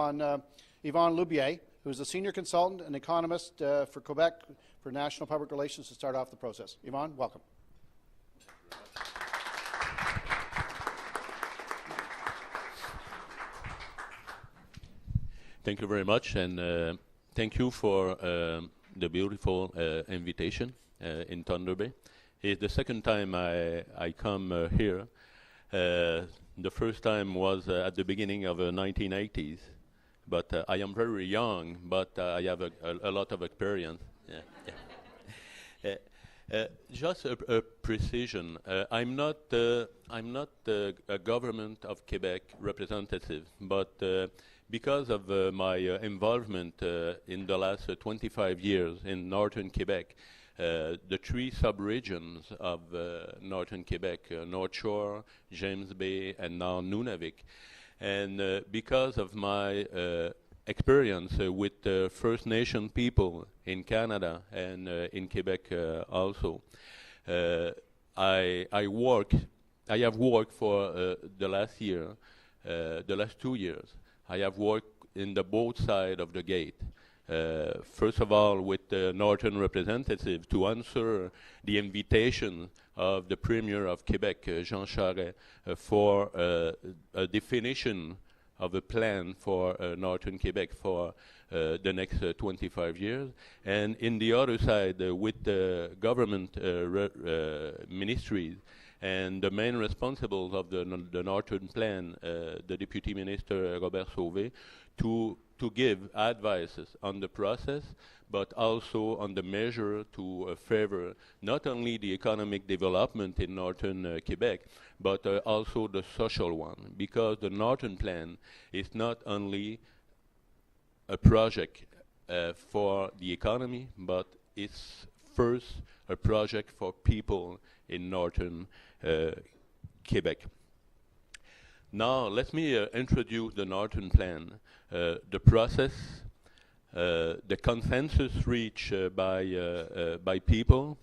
on Yvon Loubier, who is a senior consultant and economist for Quebec for National Public Relations, to start off the process. Yvon, welcome. Thank you very much, and thank you for the beautiful invitation in Thunder Bay. It's the second time I come here. The first time was at the beginning of the 1980s, but I am very young, but I have a lot of experience. Yeah. Just a precision. I'm not a government of Quebec representative, but because of my involvement in the last 25 years in northern Quebec, the three sub-regions of northern Quebec, North Shore, James Bay, and now Nunavik, and because of my experience with First Nation people in Canada and in Quebec also, I have worked for the last year, the last 2 years. I have worked in the both sides of the gate. First of all, with the northern representative to answer the invitation of the Premier of Quebec, Jean Charest, for a definition of a plan for northern Quebec for the next 25 years. And in the other side, with the government ministries, and the main responsibles of the Northern Plan, the Deputy Minister Robert Sauvé, to give advices on the process, but also on the measure to favor not only the economic development in Northern Quebec, but also the social one, because the Northern Plan is not only a project for the economy, but it's first a project for people in Northern Quebec. Now, let me introduce the Northern Plan, the process, the consensus reached by people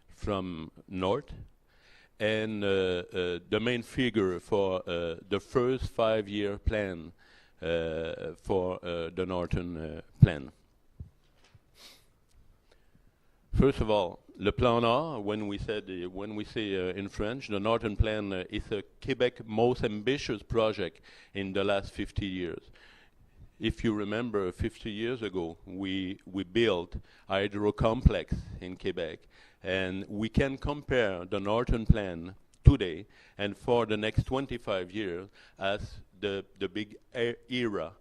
from North, and the main figure for the first 5-year plan for the Northern Plan. First of all, Le Plan Nord, when we say in French, the Northern Plan is a Quebec most ambitious project in the last 50 years. If you remember, 50 years ago, we built a hydro complex in Quebec, and we can compare the Northern Plan today and for the next 25 years as the big era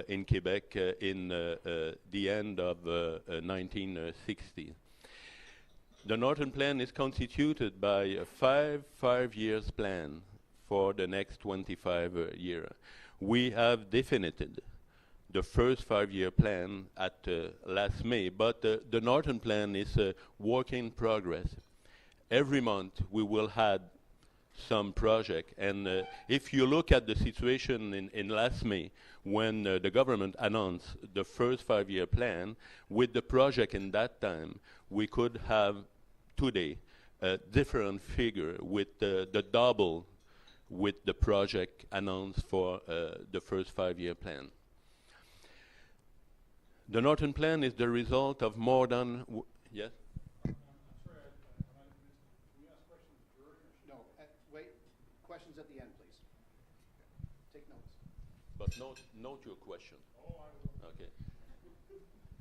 in Quebec in the end of 1960. The Northern Plan is constituted by a five-year plan for the next 25 years. We have defined the first 5-year plan at last May, but the Northern Plan is a work in progress. Every month we will have some project, and if you look at the situation in last May, when the government announced the first 5-year plan, with the project in that time, we could have today a different figure with the double with the project announced for the first 5-year plan. The Northern Plan is the result of more than... Yes? I'm sorry, can we ask questions during or... No, wait. Questions at the end, please. Take notes. But note your question. Oh, I will. Okay.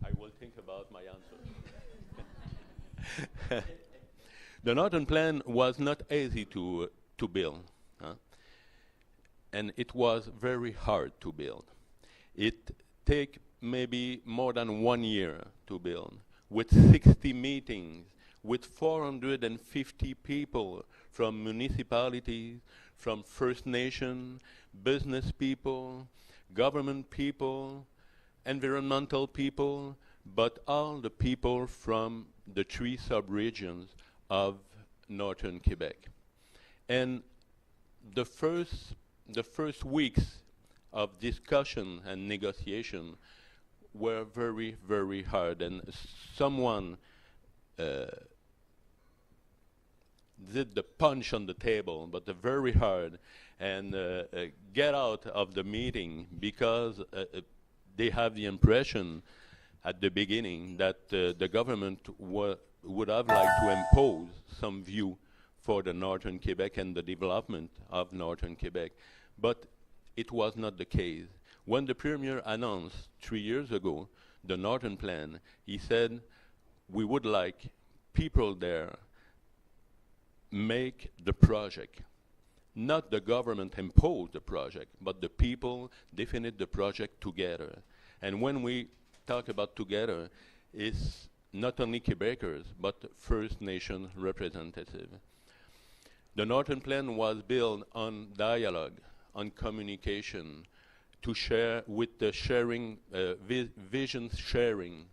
I will think about my answer. The Northern Plan was not easy to build, and it was very hard to build. It take maybe more than 1 year to build, with 60 meetings, with 450 people from municipalities, from First Nation, business people, government people, environmental people, but all the people from the 3 sub-regions of Northern Quebec. And the first weeks of discussion and negotiation were very, very hard, and someone did the punch on the table, but very hard, and get out of the meeting, because they have the impression at the beginning that the government would have liked to impose some view for the northern Quebec and the development of northern Quebec. But it was not the case. When the Premier announced 3 years ago the Northern Plan, he said, we would like people there make the project. Not the government impose the project, but the people define the project together. And when we talk about together, it's not only Quebecers, but First Nation representatives. The Northern Plan was built on dialogue, on communication, to share with the sharing, vision sharing,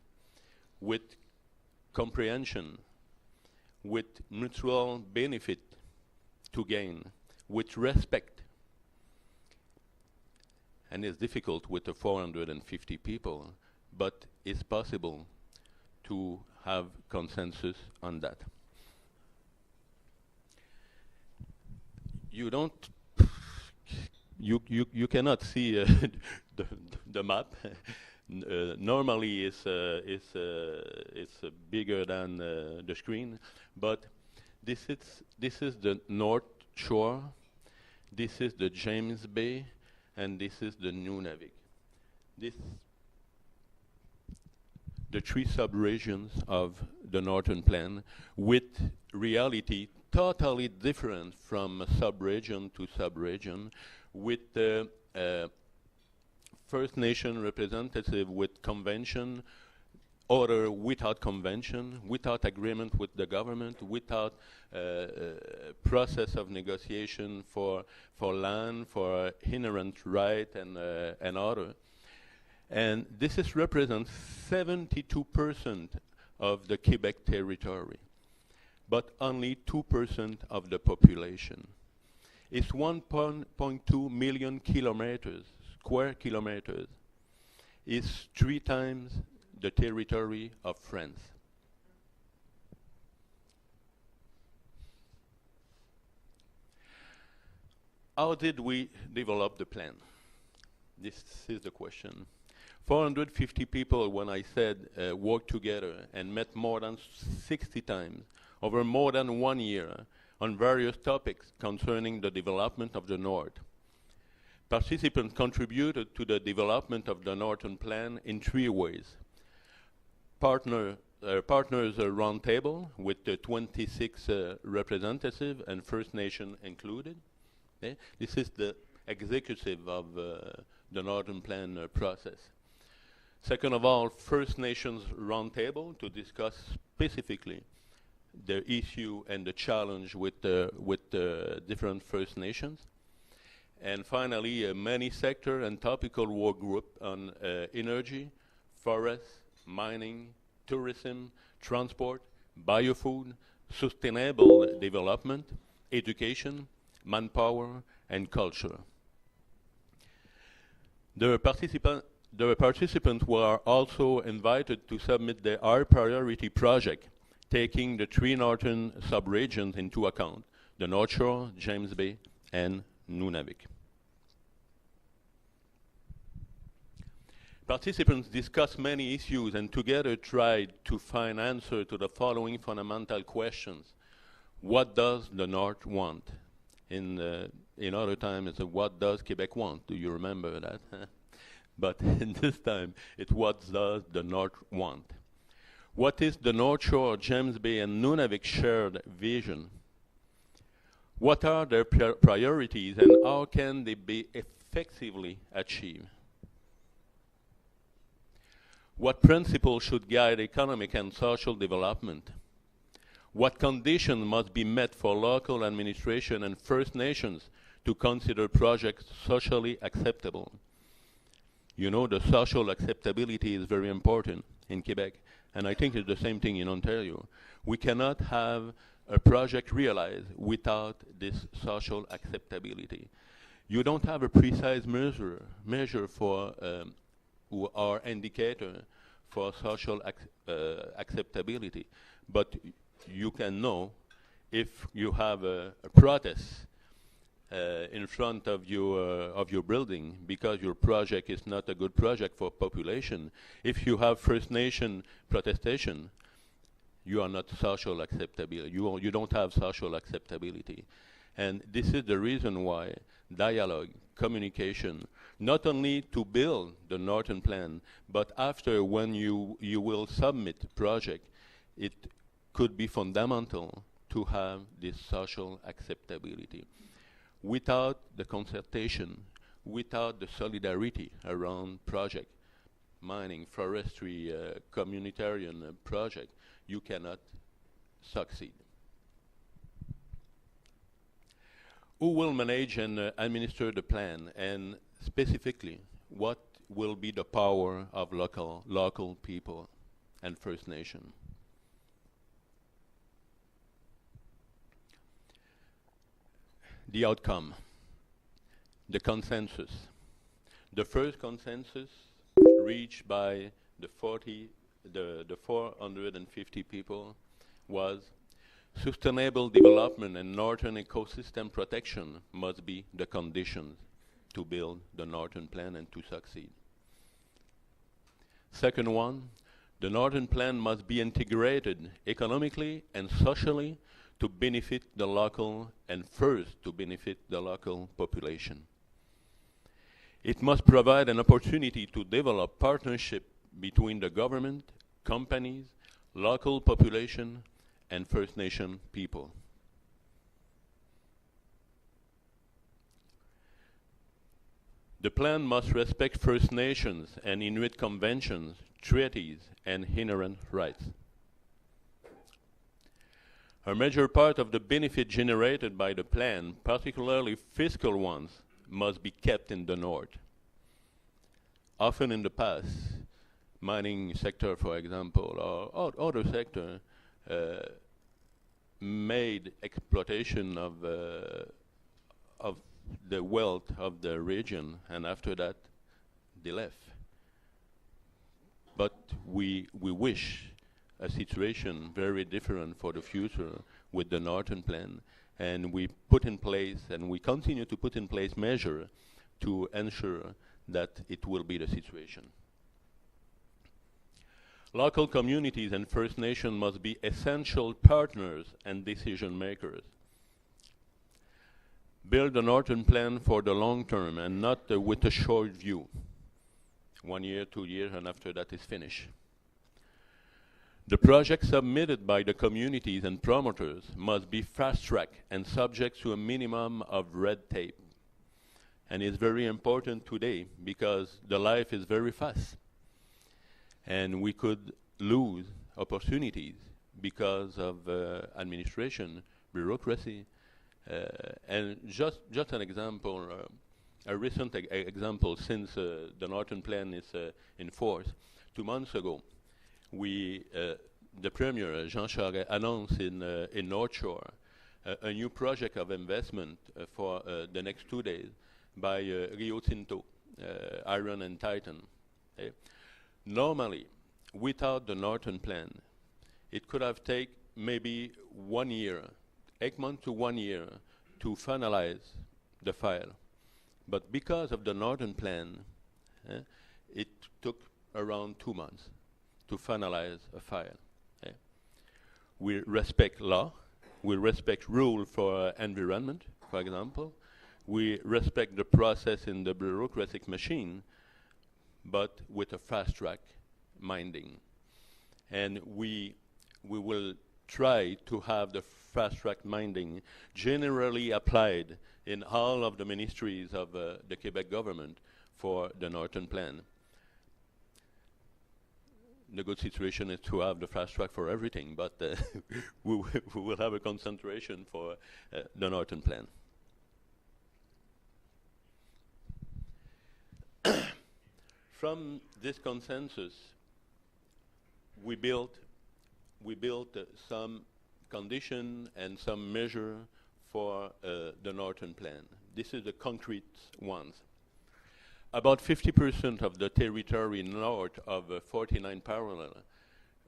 with comprehension, with mutual benefit to gain, with respect. And it's difficult with the 450 people, but it's possible to have consensus on that. You don't, you cannot see the map. Normally it's bigger than the screen, but this is the North Shore, this is the James Bay, and this is the Nunavik. The three sub-regions of the Northern Plan, with reality totally different from sub-region to sub-region, with the First Nation representative with convention, other without convention, without agreement with the government, without process of negotiation for land, for inherent right and other. And this is represents 72% of the Quebec territory, but only 2% of the population. It's 1.2 million kilometers, square kilometers. It's 3 times the territory of France. How did we develop the plan? This is the question. 450 people, when I said worked together and met more than 60 times over more than 1 year on various topics concerning the development of the North. Participants contributed to the development of the Northern Plan in 3 ways. Partners roundtable with the 26 representatives and First Nation included. Okay? This is the executive of the Northern Plan process. Second of all, First Nations roundtable to discuss specifically the issue and the challenge with the different First Nations. And finally, a many sector and topical work group on energy, forests, mining, tourism, transport, biofood, sustainable development, education, manpower, and culture. The participants were also invited to submit their high priority project, taking the 3 northern sub-regions into account, the North Shore, James Bay, and Nunavik. Participants discussed many issues and together tried to find answer to the following fundamental questions. What does the North want? In other time, it's what does Quebec want? Do you remember that? But in this time, it's what does the North want? What is the North Shore, James Bay, and Nunavik shared vision? What are their priorities and how can they be effectively achieved? What principles should guide economic and social development? What conditions must be met for local administration and First Nations to consider projects socially acceptable? You know, the social acceptability is very important in Quebec, and I think it's the same thing in Ontario. We cannot have a project realized without this social acceptability. You don't have a precise measure for or indicator for social acceptability, but you can know if you have a protest in front of your building because your project is not a good project for population, if you have First Nation protestation, you are not social acceptability. You don't have social acceptability. And this is the reason why dialogue, communication, not only to build the Northern Plan, but after when you will submit the project, it could be fundamental to have this social acceptability. Without the consultation, without the solidarity around project, mining, forestry, communitarian project, you cannot succeed. Who will manage and administer the plan, and specifically, what will be the power of local people and First Nation? The outcome, the consensus. The first consensus reached by the 450 people was sustainable development and northern ecosystem protection must be the conditions to build the Northern Plan and to succeed. Second one, the Northern Plan must be integrated economically and socially to benefit the local, and first to benefit the local population. It must provide an opportunity to develop partnership between the government, companies, local population, and First Nation people. The plan must respect First Nations and Inuit conventions, treaties, and inherent rights. A major part of the benefit generated by the plan, particularly fiscal ones, must be kept in the North. Often in the past, mining sector, for example, or other sector, made exploitation of the wealth of the region, and after that, they left. But we wish a situation very different for the future with the Northern Plan, and we put in place, and we continue to put in place measures to ensure that it will be the situation. Local communities and First Nations must be essential partners and decision makers. Build a Northern Plan for the long term and not with a short view. 1 year, 2 years, and after that is finished. The project submitted by the communities and promoters must be fast-tracked and subject to a minimum of red tape. And it's very important today because the life is very fast. And we could lose opportunities because of administration, bureaucracy. And just an example, a recent example since the Northern Plan is in force. 2 months ago, the Premier, Jean Charest, announced in North Shore a new project of investment for the next 2 days by Rio Tinto, Iron and Titan. Okay? Normally, without the Northern Plan, it could have taken maybe 1 year, 8 months to 1 year to finalize the file. But because of the Northern Plan, it took around 2 months to finalize a file. Okay? We respect law, we respect rule for environment, for example. We respect the process in the bureaucratic machine, but with a fast-track minding. And we will try to have the fast-track minding generally applied in all of the ministries of the Quebec government for the Northern Plan. The good situation is to have the fast track for everything, but we will have a concentration for the Northern Plan. From this consensus, we built some condition and some measure for the Northern Plan. This is the concrete ones. About 50% of the territory north of 49 parallel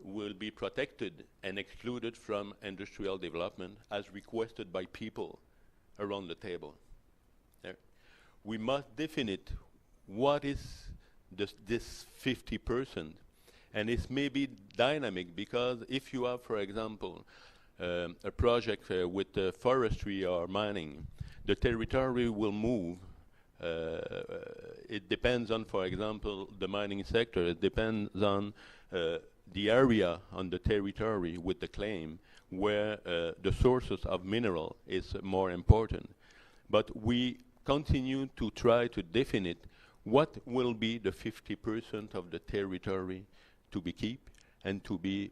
will be protected and excluded from industrial development as requested by people around the table. there. We must define what is this 50%. And it's maybe dynamic, because if you have, for example, a project with forestry or mining, the territory will move. It depends on, for example, the mining sector. It depends on the area on the territory with the claim where the sources of mineral is more important. But we continue to try to define what will be the 50% of the territory to be kept and to be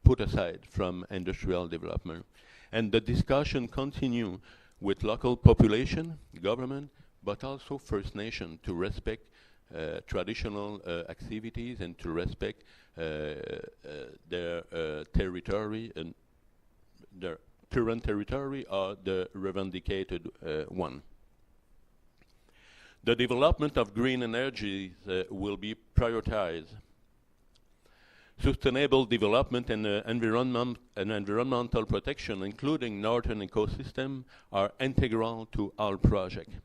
put aside from industrial development. And the discussion continue with local population, government, but also First Nation, to respect traditional activities and to respect their territory and their current territory or the revendicated one. The development of green energies will be prioritized. Sustainable development and environmental protection, including northern ecosystem, are integral to all projects.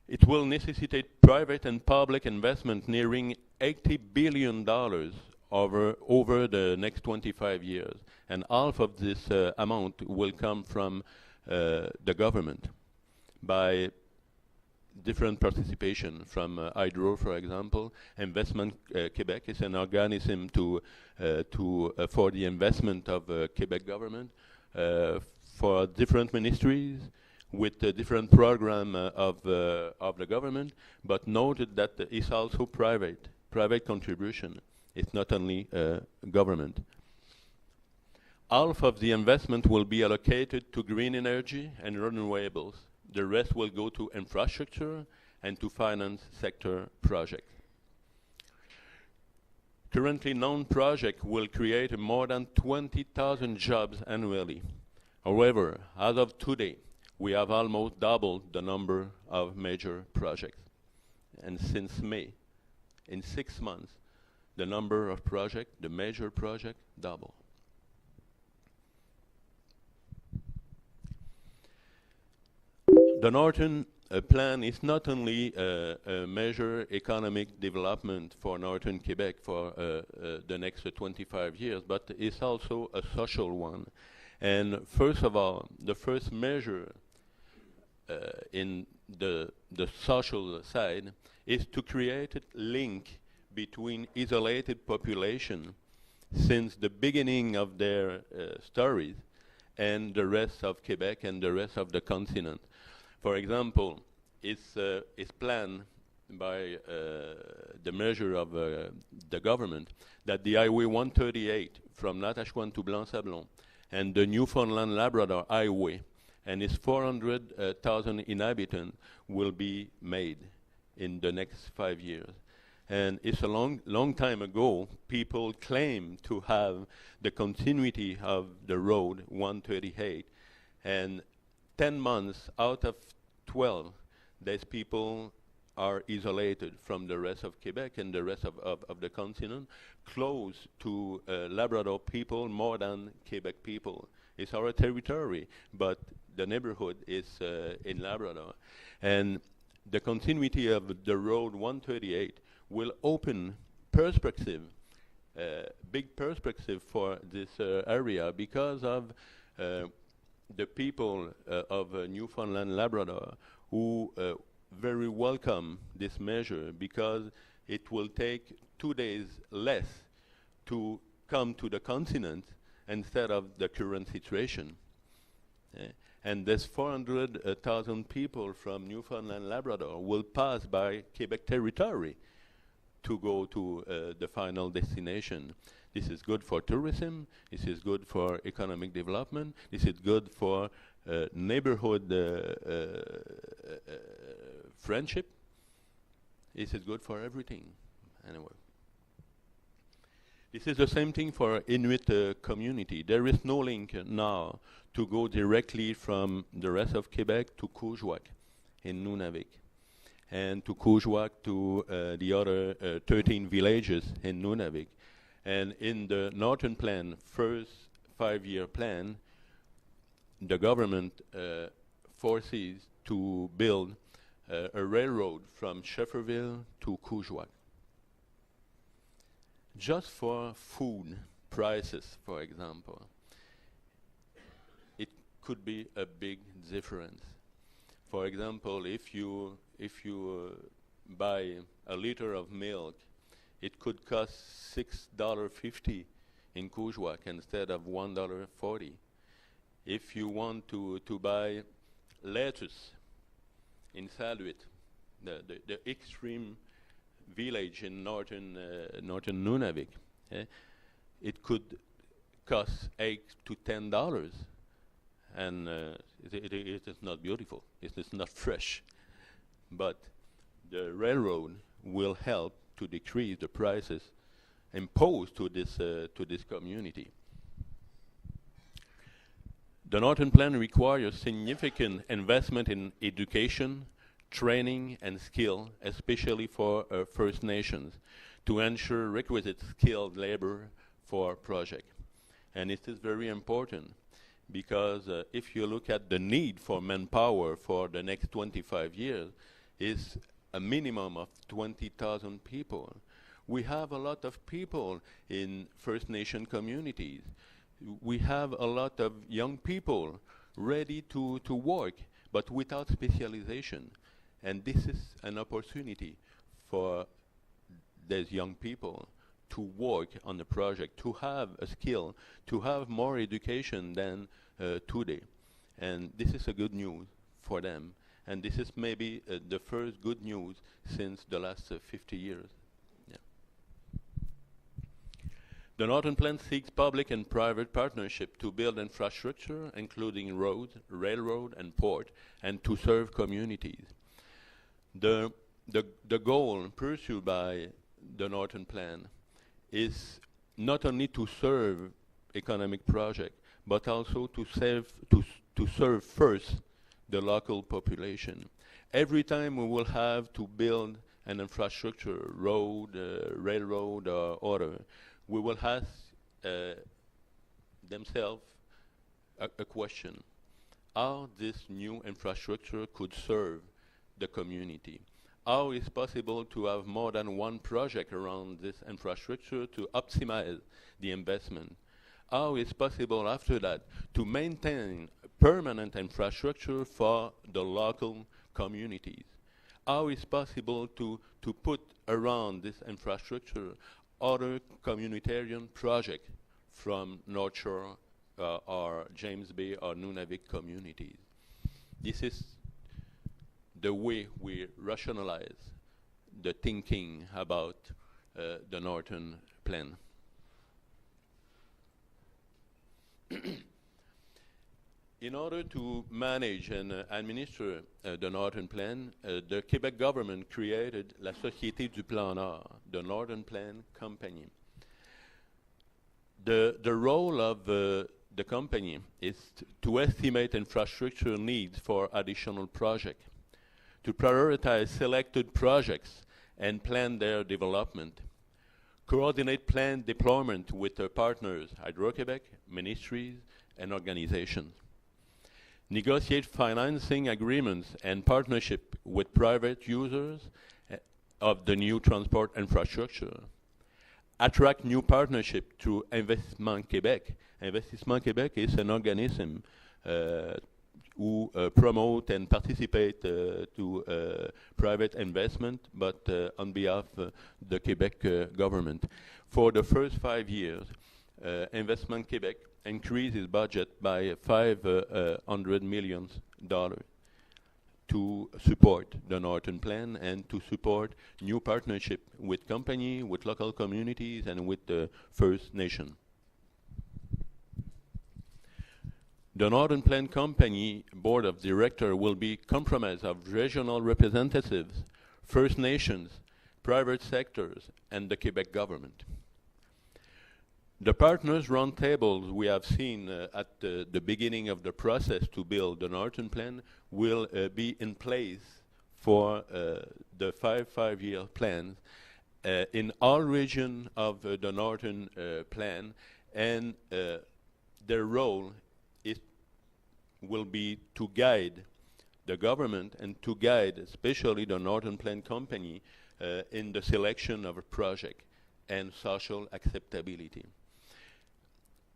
It will necessitate private and public investment nearing $80 billion over the next 25 years, and half of this amount will come from the government by different participation from Hydro, for example. Investment Quebec is an organism for the investment of Quebec government, for different ministries with a different program of the government, but noted that it's also private contribution. It's not only government. Half of the investment will be allocated to green energy and renewables. The rest will go to infrastructure and to finance sector projects. Currently known project will create more than 20,000 jobs annually. However, as of today, we have almost doubled the number of major projects. And since May, in 6 months, the number of projects, the major projects, double. The Northern Plan is not only a measure economic development for Northern Quebec for the next 25 years, but it's also a social one. And first of all, the first measure in the social side is to create a link between isolated population since the beginning of their stories and the rest of Quebec and the rest of the continent. For example, it's planned by the measure of the government that the Highway 138 from Natashquan to Blanc-Sablon and the Newfoundland Labrador Highway and its 400,000 inhabitants will be made in the next 5 years. And it's a long time ago, people claimed to have the continuity of the road 138, and 10 months out of 12, these people are isolated from the rest of Quebec and the rest of the continent, close to Labrador people more than Quebec people. It's our territory, but the neighborhood is in Labrador. And the continuity of the road 138 will open perspective, big perspective for this area because of the people of Newfoundland Labrador who very welcome this measure because it will take 2 days less to come to the continent instead of the current situation. And this 400,000 people from Newfoundland Labrador will pass by Quebec territory to go to the final destination. This is good for tourism, this is good for economic development, this is good for neighborhood friendship, this is good for everything, anyway. This is the same thing for Inuit community. There is no link now to go directly from the rest of Quebec to Coujouac in Nunavik, and to Coujouac to the other 13 villages in Nunavik. And in the Northern Plan, first 5-year plan, the government foresees to build a railroad from Schefferville to Courchevel. Just for food prices, for example, it could be a big difference. For example, if you buy a liter of milk, it could cost $6.50 in Courchevel instead of $1.40. If you want to buy lettuce in Saluit, the extreme village in northern Nunavik, it could cost $8 to $10, and it is not beautiful. It is not fresh, but the railroad will help to decrease the prices imposed to this community. The Northern Plan requires significant investment in education, training, and skill, especially for First Nations, to ensure requisite skilled labor for project. And it is very important because if you look at the need for manpower for the next 25 years, is a minimum of 20,000 people. We have a lot of people in First Nation communities. We have a lot of young people ready to work, but without specialization. And this is an opportunity for these young people to work on the project, to have a skill, to have more education than today. And this is a good news for them. And this is maybe the first good news since the last 50 years. Yeah. The Northern Plan seeks public and private partnership to build infrastructure, including roads, railroad, and port, and to serve communities. The goal pursued by the Northern Plan is not only to serve economic projects, but also to serve first the local population. Every time we will have to build an infrastructure, road, railroad, or other, we will ask themselves a question: how this new infrastructure could serve the community? How is possible to have more than one project around this infrastructure to optimize the investment? How is possible after that to maintain permanent infrastructure for the local communities? How is possible to put around this infrastructure other communitarian projects from North Shore or James Bay or Nunavik communities? This is the way we rationalize the thinking about the Northern Plan. In order to manage and administer the Northern Plan, the Quebec government created la Société du Plan Nord, the Northern Plan Company. The role of the company is to estimate infrastructure needs for additional projects, to prioritize selected projects and plan their development, coordinate plan deployment with partners, Hydro-Québec, ministries, and organizations, negotiate financing agreements and partnership with private users of the new transport infrastructure, attract new partnership through Investissement Québec. Investissement Québec is an organism who promote and participate to private investment, but on behalf of the Quebec government. For the first 5 years, Investissement Québec increased its budget by $500 million to support the Northern Plan and to support new partnership with company, with local communities, and with the First Nation. The Northern Plan Company Board of Directors will be comprised of regional representatives, First Nations, private sectors, and the Quebec government. The partners roundtables we have seen at the beginning of the process to build the Northern Plan will be in place for the five-year plan in all regions of the Northern Plan, and their role is will be to guide the government and to guide especially the Northern Plan Company in the selection of a project and social acceptability.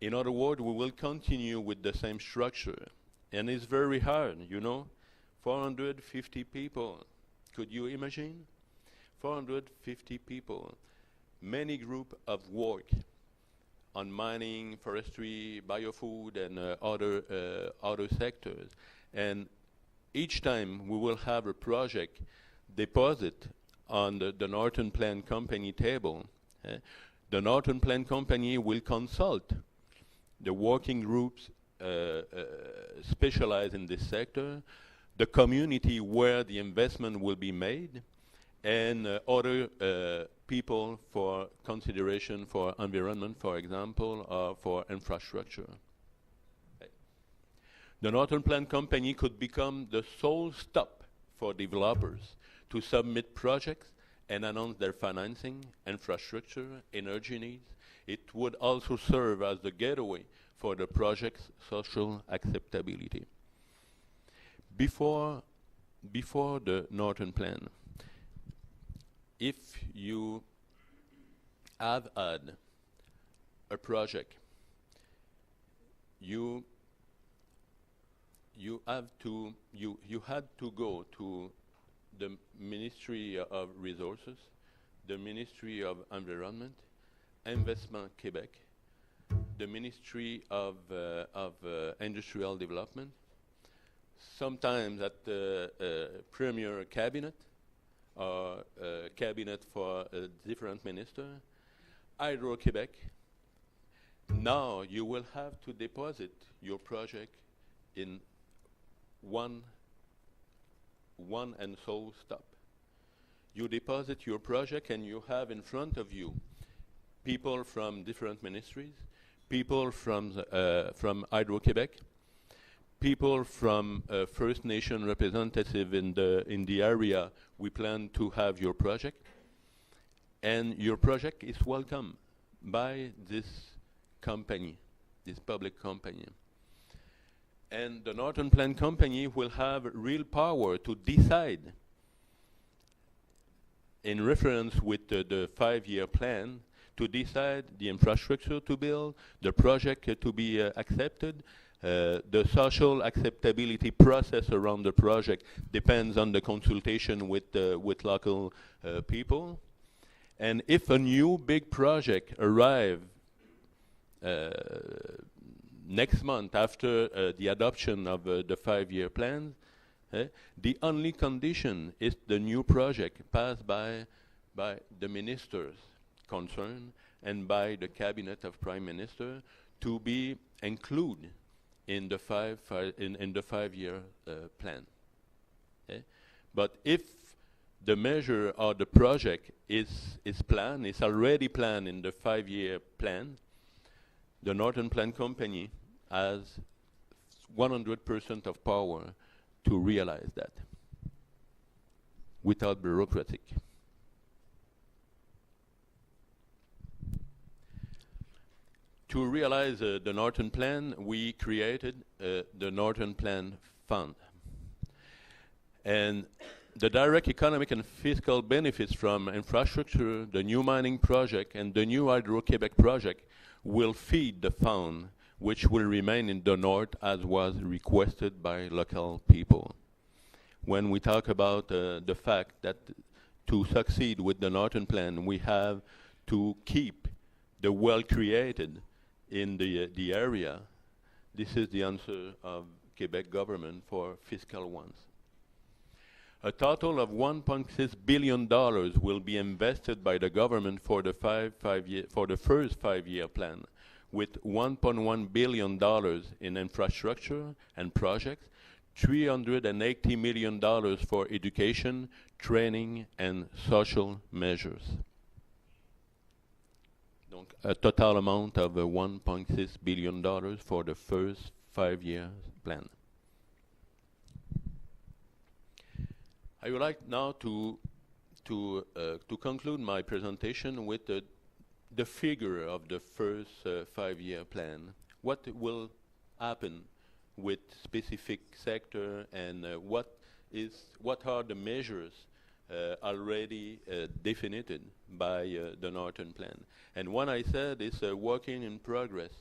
In other words, we will continue with the same structure. And it's very hard, you know, 450 people. Could you imagine? 450 people, many groups of work on mining, forestry, biofood, and other sectors. And each time we will have a project deposit on the Northern Plan Company table. The Northern Plan Company will consult the working groups specialized in this sector, the community where the investment will be made, and other people for consideration for environment, for example, or for infrastructure. The Northern Plan Company could become the sole stop for developers to submit projects and announce their financing, infrastructure, energy needs. It would also serve as the gateway for the project's social acceptability. Before the Northern Plan, if you have had a project, you had to go to the Ministry of Resources, the Ministry of Environment, Investissement Québec, the Ministry of Industrial Development, sometimes at the Premier Cabinet, or cabinet for a different minister, Hydro-Québec. Now you will have to deposit your project in one and sole stop. You deposit your project and you have in front of you people from different ministries, people from Hydro-Québec, people from First Nation representative in the area we plan to have your project, and your project is welcome by this company, this public company. And the Northern Plan Company will have real power to decide, in reference with the 5-year plan, to decide the infrastructure to build, the project to be accepted. The social acceptability process around the project depends on the consultation with local people. And if a new big project arrives next month after the adoption of the 5-year plan, the only condition is the new project passed by the ministers concerned and by the cabinet of Prime Minister to be included in the 5-year plan. But if the measure or the project is already planned in the 5-year plan, the Northern Plan Company has 100% of power to realize that without bureaucratic. To realize the Northern Plan, we created the Northern Plan Fund. And the direct economic and fiscal benefits from infrastructure, the new mining project, and the new Hydro-Québec project will feed the fund, which will remain in the north as was requested by local people. When we talk about the fact that to succeed with the Northern Plan, we have to keep the well created in the area, this is the answer of Quebec government for fiscal ones. A total of $1.6 billion will be invested by the government for the first 5-year plan, with $1.1 billion in infrastructure and projects, $380 million for education, training, and social measures. Donc, a total amount of $1.6 billion for the first 5-year plan. I would like now to conclude my presentation with the figure of the first 5-year plan. What will happen with specific sector and what are the measures already defined by the Northern Plan. And what I said is a working in progress.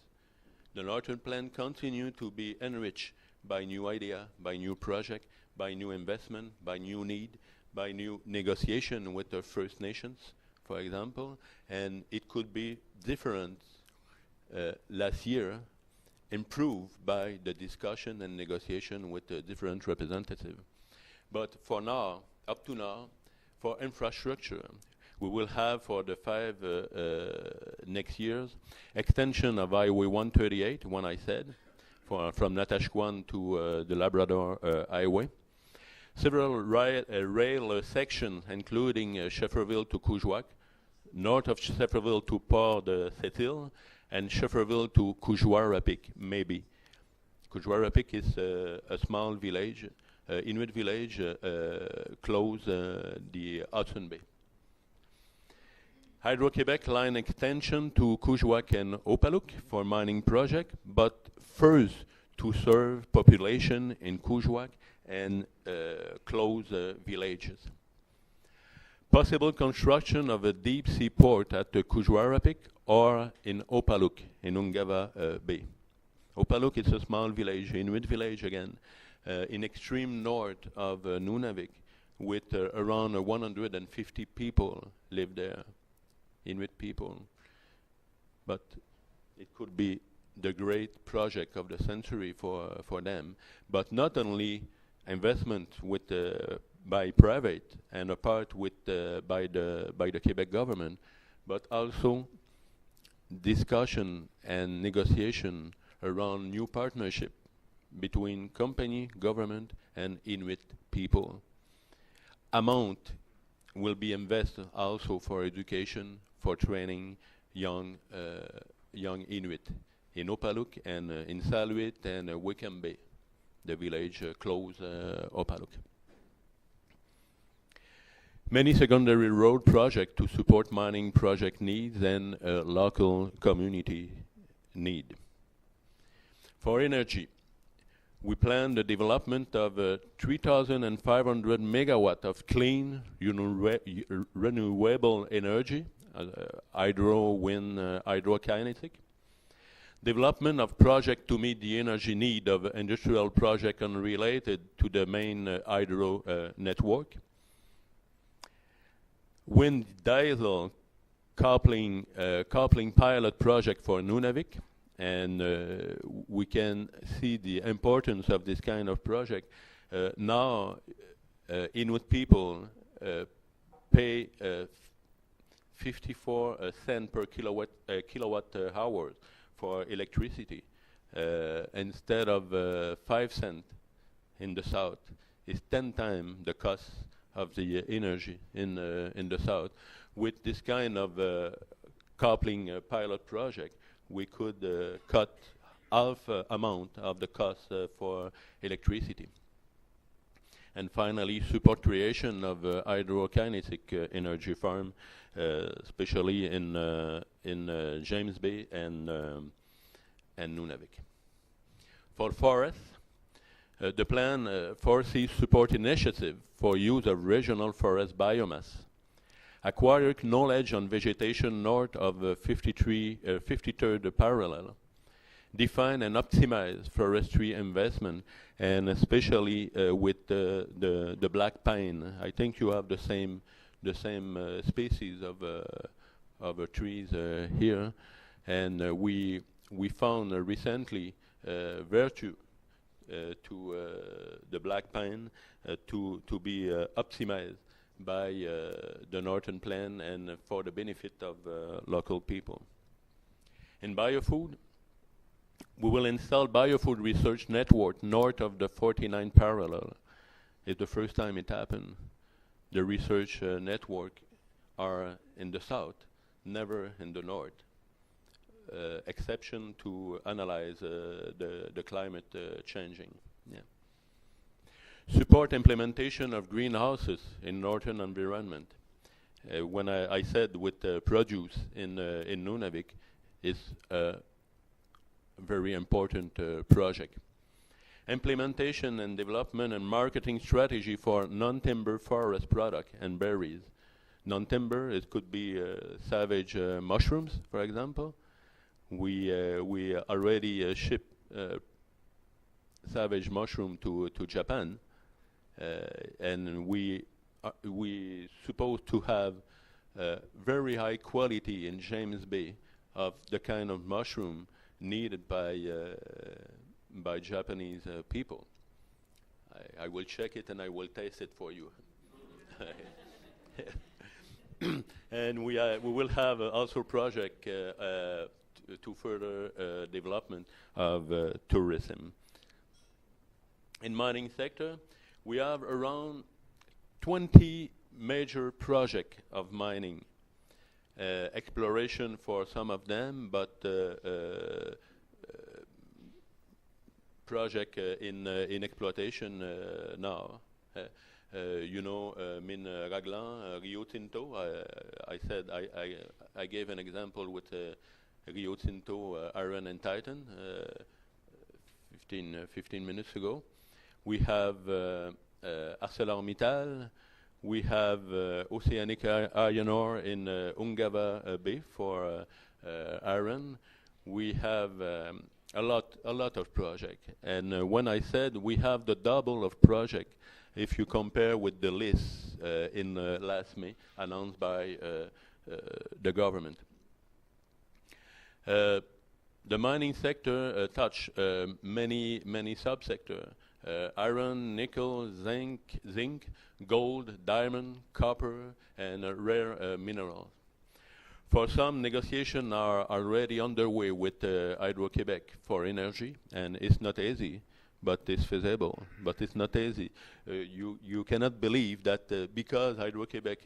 The Northern Plan continue to be enriched by new idea, by new project, by new investment, by new need, by new negotiation with the First Nations, for example, and it could be different last year, improved by the discussion and negotiation with the different representatives. But for now, up to now, for infrastructure, we will have for the 5 next years, extension of Highway 138, one I said, from Natashquan to the Labrador Highway. Several rail sections, including Schefferville to Coujouac, north of Schefferville to Port de Sept-Îles, and Schefferville to Coujouarapik, maybe. Coujouarapik is a small village, Inuit village, close the Hudson Bay. Hydro-Quebec line extension to Coujouac and Opaluk for mining project, but first to serve population in Coujouac and close villages. Possible construction of a deep sea port at Coujouarapik or in Opaluk, in Ungava Bay. Opaluk is a small village, Inuit village again, in extreme north of Nunavik, with around 150 people live there, Inuit people. But it could be the great project of the century for them. But not only investment with by private and a part with by the Quebec government, but also discussion and negotiation around new partnership between company, government, and Inuit people. Amount will be invested also for education, for training young Inuit in Opaluk and in Saluit and Wickham Bay, the village close Opaluk. Many secondary road projects to support mining project needs and local community need. For energy, we plan the development of 3,500 megawatt of clean, renewable energy, hydro, wind, hydrokinetic. Development of project to meet the energy need of industrial project unrelated to the main hydro network. Wind diesel coupling pilot project for Nunavik, and we can see the importance of this kind of project. Now, Inuit people pay 54 cents per kilowatt hour for electricity instead of 5 cents in the south. It's 10 times the cost of the energy in the south. With this kind of coupling pilot project, we could cut half amount of the cost for electricity. And finally, support creation of hydrokinetic energy farm, especially in James Bay and Nunavik. For forests, the plan foresees support initiative for use of regional forest biomass, acquire knowledge on vegetation north of 53rd parallel, define and optimize forestry investment, and especially with the black pine. I think you have the same species of trees here, and we found recently virtue to the black pine to be optimized by the Northern Plan and for the benefit of local people. In biofood, we will install biofood research network north of the 49th parallel. It's the first time it happened. The research network are in the south, never in the north. Exception to analyze the climate changing. Yeah. Support implementation of greenhouses in northern environment. When I said with produce in Nunavik is a very important project. implementation and development and marketing strategy for non-timber forest product and berries. Non-timber, it could be savage mushrooms, for example. We already ship savage mushroom to Japan, and we supposed to have very high quality in James Bay of the kind of mushroom needed by Japanese people. I will check it and I will taste it for you. And we will have also project to further development of tourism. In mining sector, we have around 20 major projects of mining. Exploration for some of them, but project in exploitation now. You know, Mine Raglan, Rio Tinto. I gave an example with Rio Tinto, Iron and Titan 15 minutes ago. We have ArcelorMittal. We have Oceanic Iron Ore in Ungava Bay for iron. We have a lot of projects. And when I said we have the double of projects, if you compare with the list in last May announced by the government. The mining sector touch many subsectors. Iron, nickel, zinc, gold, diamond, copper, and rare minerals. For some, negotiations are already underway with Hydro-Québec for energy, and it's not easy, but it's feasible. But it's not easy. You cannot believe that because Hydro-Québec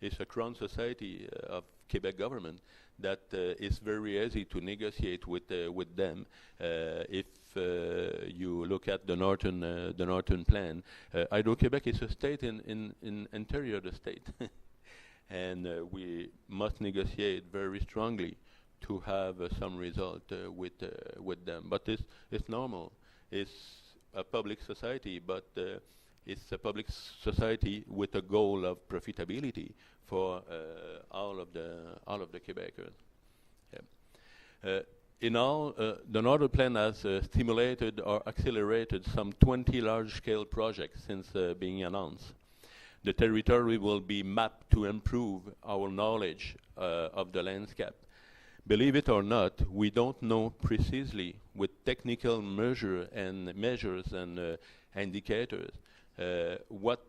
is a crown society of Quebec government, that it's very easy to negotiate with them. If you look at the northern plan, Hydro-Québec is a state in interior of the state, and we must negotiate very strongly to have some result with them. But it's normal. It's a public society, but it's a public society with a goal of profitability for all of the Quebecers. Yeah. In all, the Northern Plan has stimulated or accelerated some 20 large-scale projects since being announced. The territory will be mapped to improve our knowledge of the landscape. Believe it or not, we don't know precisely with technical measures and indicators what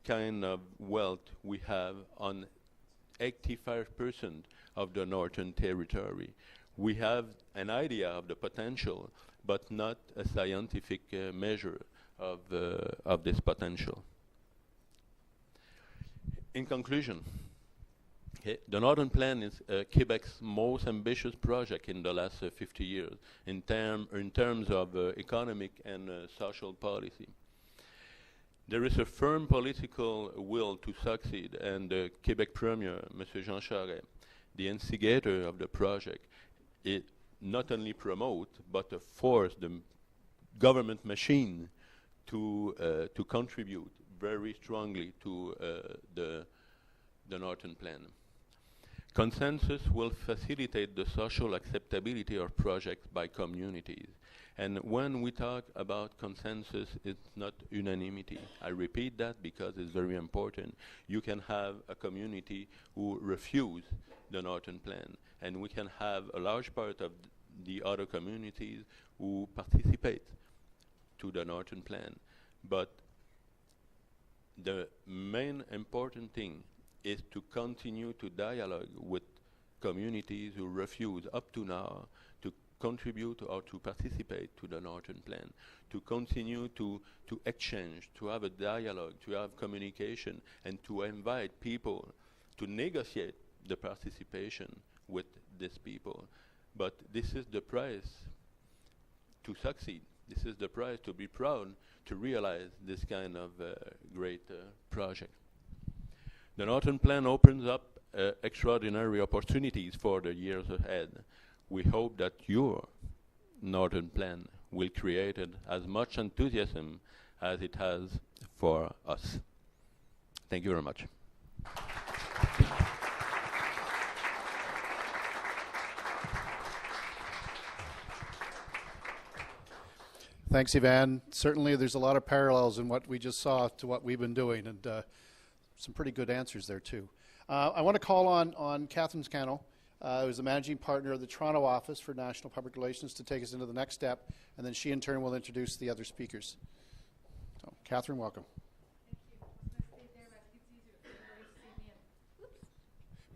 kind of wealth we have on 85% of the northern territory. We have an idea of the potential, but not a scientific measure of this potential. In conclusion, the Northern Plan is Quebec's most ambitious project in the last 50 years in terms of economic and social policy. There is a firm political will to succeed, and the Quebec Premier, Monsieur Jean Charest, the instigator of the project, it not only promote but force the government machine to contribute very strongly to the Northern Plan. Consensus will facilitate the social acceptability of projects by communities. And when we talk about consensus, it's not unanimity. I repeat that because it's very important. You can have a community who refuse the Northern Plan, and we can have a large part of the other communities who participate to the Northern Plan. But the main important thing is to continue to dialogue with communities who refuse up to now to contribute or to participate to the Northern Plan, to continue to exchange, to have a dialogue, to have communication, and to invite people to negotiate the participation with these people. But this is the price to succeed. This is the price to be proud to realize this kind of great project. The Northern Plan opens up extraordinary opportunities for the years ahead. We hope that your Northern Plan will create as much enthusiasm as it has for us. Thank you very much. Thanks, Ivan. Certainly there's a lot of parallels in what we just saw to what we've been doing, and some pretty good answers there, too. I want to call on Catherine Scannell, who's the managing partner of the Toronto office for National Public Relations, to take us into the next step, and then she in turn will introduce the other speakers. So, Catherine, welcome.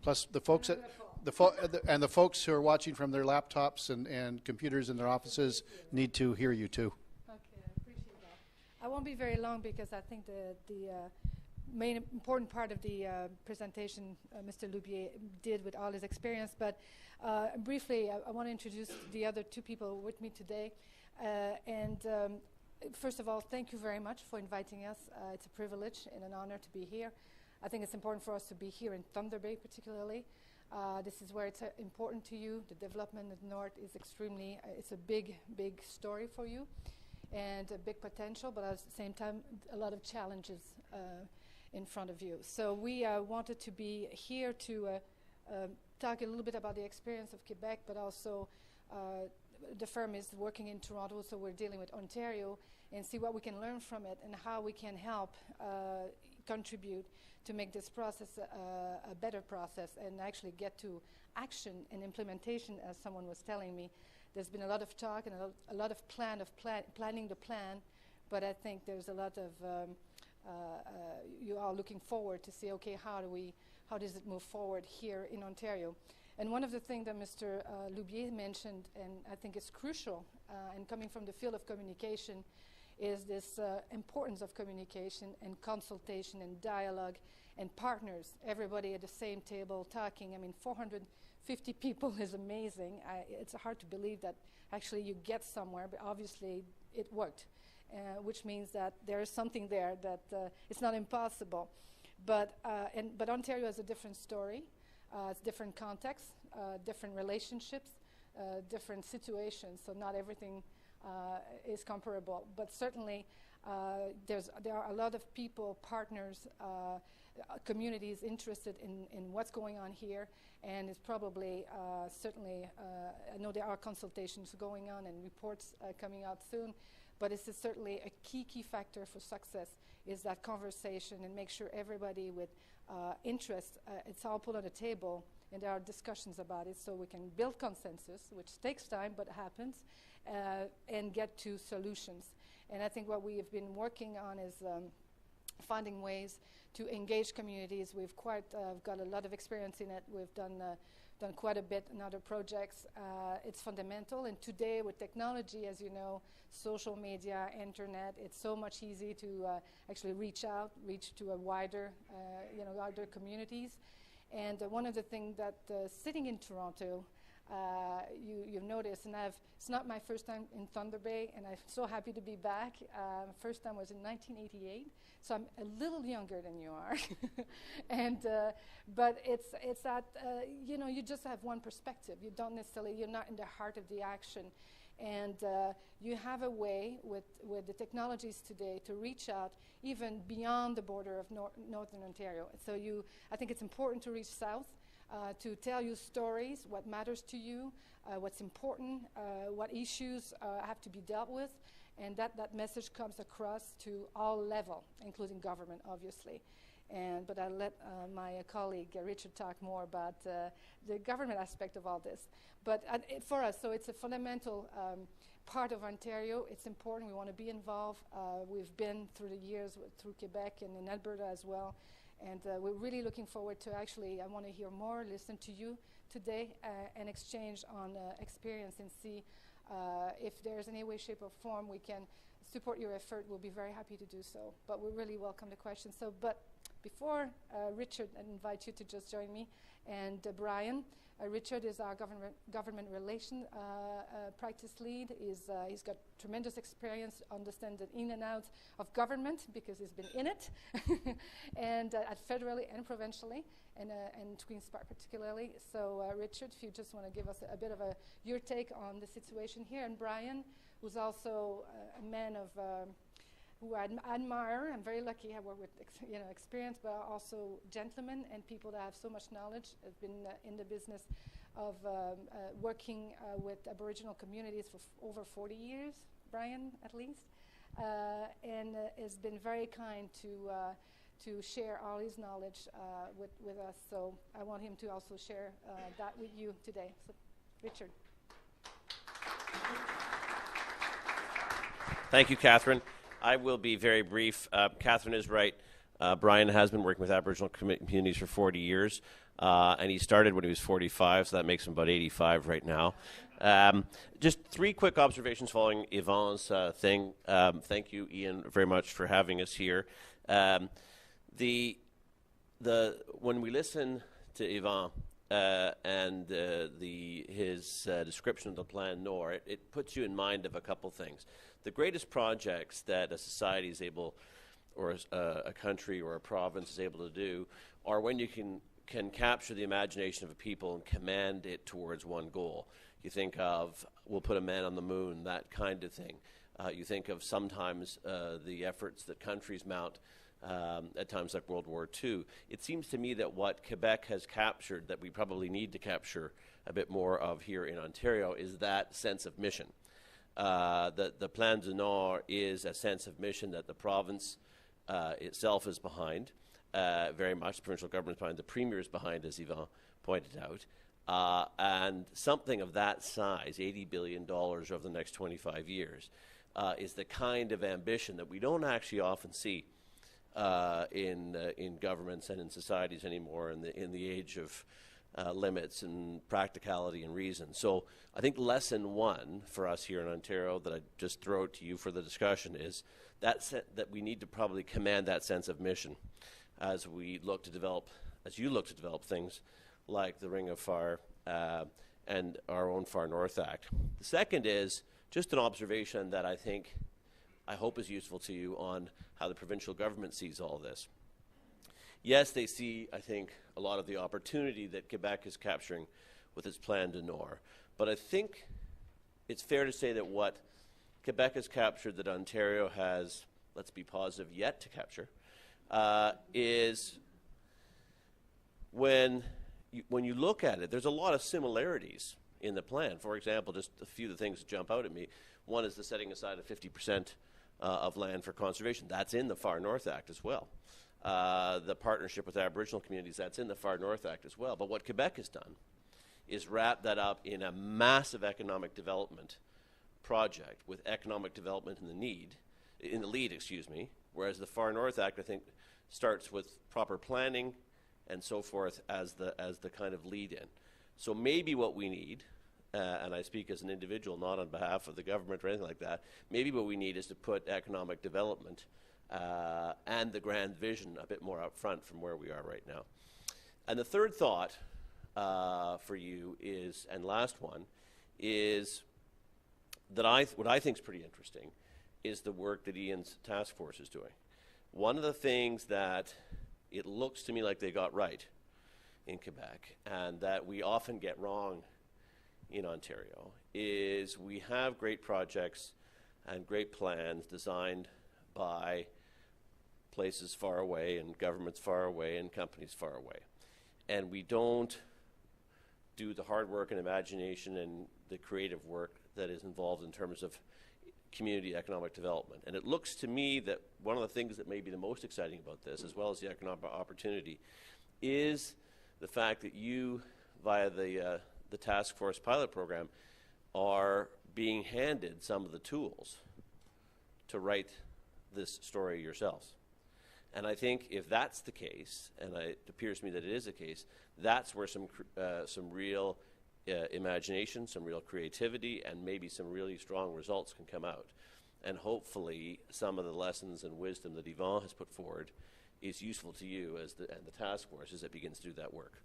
Plus, the folks at the folks who are watching from their laptops and computers in their offices need to hear you too. Okay, I appreciate that. I won't be very long because I think the main important part of the presentation Mr. Loubier did with all his experience. But briefly, I want to introduce the other two people with me today. First of all, thank you very much for inviting us. It's a privilege and an honor to be here. I think it's important for us to be here in Thunder Bay particularly. This is where it's important to you. The development of the North is extremely, it's a big, big story for you and a big potential, but at the same time, a lot of challenges in front of you. So we wanted to be here to talk a little bit about the experience of Quebec, but also the firm is working in Toronto, so we're dealing with Ontario, and see what we can learn from it and how we can help contribute to make this process a better process and actually get to action and implementation. As someone was telling me, there's been a lot of talk and a lot of planning the plan, but I think there's a lot of you are looking forward to see, okay, how does it move forward here in Ontario? And one of the things that Mr. Loubier mentioned, and I think is crucial, and coming from the field of communication, is this importance of communication and consultation and dialogue and partners, everybody at the same table talking. I mean, 450 people is amazing. It's hard to believe that actually you get somewhere, but obviously it worked, which means that there is something there that it's not impossible. But Ontario has a different story. It's different context, different relationships, different situations, so not everything is comparable. But certainly there are a lot of people, partners, communities interested in what's going on here, and it's probably certainly, I know there are consultations going on and reports coming out soon, but it's certainly a key factor for success is that conversation and make sure everybody with interest, it's all put on the table and there are discussions about it so we can build consensus, which takes time but happens, and get to solutions. And I think what we have been working on is finding ways to engage communities. We've got a lot of experience in it. We've done quite a bit in other projects. It's fundamental, and today with technology, as you know, social media, internet, it's so much easy to actually reach to a wider, wider communities. And one of the things that sitting in Toronto, you've noticed, and it's not my first time in Thunder Bay, and I'm so happy to be back. First time was in 1988, so I'm a little younger than you are. But it's that, you just have one perspective. You're not in the heart of the action. And you have a way with the technologies today to reach out even beyond the border of Northern Ontario. So I think it's important to reach south, to tell you stories, what matters to you, what's important, what issues have to be dealt with, and that message comes across to all levels, including government, obviously. But I'll let my colleague Richard talk more about the government aspect of all this. But for us, so it's a fundamental part of Ontario. It's important. We want to be involved. We've been through the years through Quebec and in Alberta as well. And we're really looking forward to I want to hear more, listen to you today, and exchange on experience and see if there's any way, shape, or form we can support your effort. We'll be very happy to do so. But we really welcome the questions. But before Richard, I invite you to just join me, and Brian. Richard is our government relation practice lead. He's got tremendous experience, understands the in and out of government because he's been in it, and at federally and provincially, and Queen's Park particularly. So Richard, if you just want to give us a bit of your take on the situation here, and Brian, who's also a man of who I admire. I'm very lucky I work with experience, but also gentlemen and people that have so much knowledge. I've been in the business of working with Aboriginal communities for over 40 years, Brian at least, and has been very kind to share all his knowledge with us. So I want him to also share that with you today. So, Richard. Thank you, Catherine. I will be very brief. Catherine is right. Brian has been working with Aboriginal communities for 40 years, and he started when he was 45, so that makes him about 85 right now. Just 3 quick observations following Yvonne's thing. Thank you, Ian, very much for having us here. When we listen to Yvonne and his description of the Plan Nord, it puts you in mind of a couple things. The greatest projects that a society is able, or a country or a province is able to do, are when you can capture the imagination of a people and command it towards one goal. You think of, we'll put a man on the moon, that kind of thing. You think of sometimes the efforts that countries mount at times like World War II. It seems to me that what Quebec has captured, that we probably need to capture a bit more of here in Ontario, is that sense of mission. The Plan du Nord is a sense of mission that the province itself is behind, very much. The provincial government is behind, the Premier is behind, as Yvon pointed out. And something of that size, $80 billion over the next 25 years, is the kind of ambition that we don't actually often see in governments and in societies anymore in the age of limits and practicality and reason. So I think lesson 1 for us here in Ontario that I just throw to you for the discussion is that we need to probably command that sense of mission as we look to develop, as you look to develop things like the Ring of Fire and our own Far North Act. The second is just an observation that I hope is useful to you on how the provincial government sees all this. Yes, they see, I think, a lot of the opportunity that Quebec is capturing with its Plan du Nord. But I think it's fair to say that what Quebec has captured that Ontario has, let's be positive, yet to capture, is when you look at it, there's a lot of similarities in the plan. For example, just a few of the things that jump out at me. One is the setting aside of 50% of land for conservation. That's in the Far North Act as well. The partnership with Aboriginal communities, that's in the Far North Act as well. But what Quebec has done is wrap that up in a massive economic development project with economic development in the lead, whereas the Far North Act, I think, starts with proper planning and so forth as the kind of lead-in. So maybe what we need, and I speak as an individual, not on behalf of the government or anything like that, maybe what we need is to put economic development and the grand vision a bit more up front from where we are right now. And the third thought for you is, and last one, is that what I think is pretty interesting is the work that Ian's task force is doing. One of the things that it looks to me like they got right in Quebec, and that we often get wrong in Ontario, is we have great projects and great plans designed by places far away and governments far away and companies far away. And we don't do the hard work and imagination and the creative work that is involved in terms of community economic development. And it looks to me that one of the things that may be the most exciting about this, as well as the economic opportunity, is the fact that you, via the task force pilot program, are being handed some of the tools to write this story yourselves. And I think if that's the case, and it appears to me that it is the case, that's where some real imagination, some real creativity, and maybe some really strong results can come out. And hopefully some of the lessons and wisdom that Yvon has put forward is useful to you and the task force as it begins to do that work.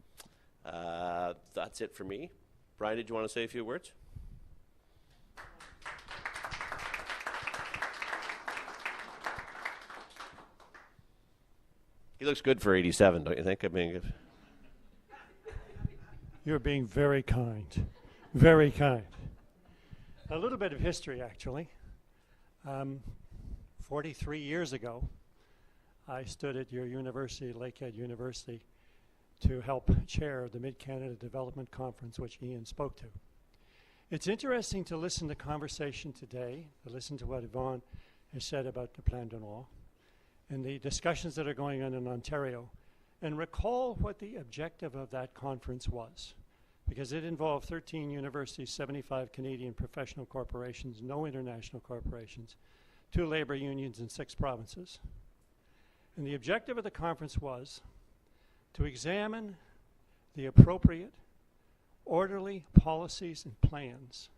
That's it for me. Brian, did you want to say a few words? He looks good for 87, don't you think? I mean, you're being very kind. Very kind. A little bit of history, actually. 43 years ago, I stood at your university, Lakehead University, to help chair the Mid-Canada Development Conference, which Ian spoke to. It's interesting to listen to conversation today, to listen to what Yvonne has said about the Plan d'Aulnoy, and the discussions that are going on in Ontario, and recall what the objective of that conference was. Because it involved 13 universities, 75 Canadian professional corporations, no international corporations, 2 labor unions in 6 provinces. And the objective of the conference was to examine the appropriate, orderly policies and plans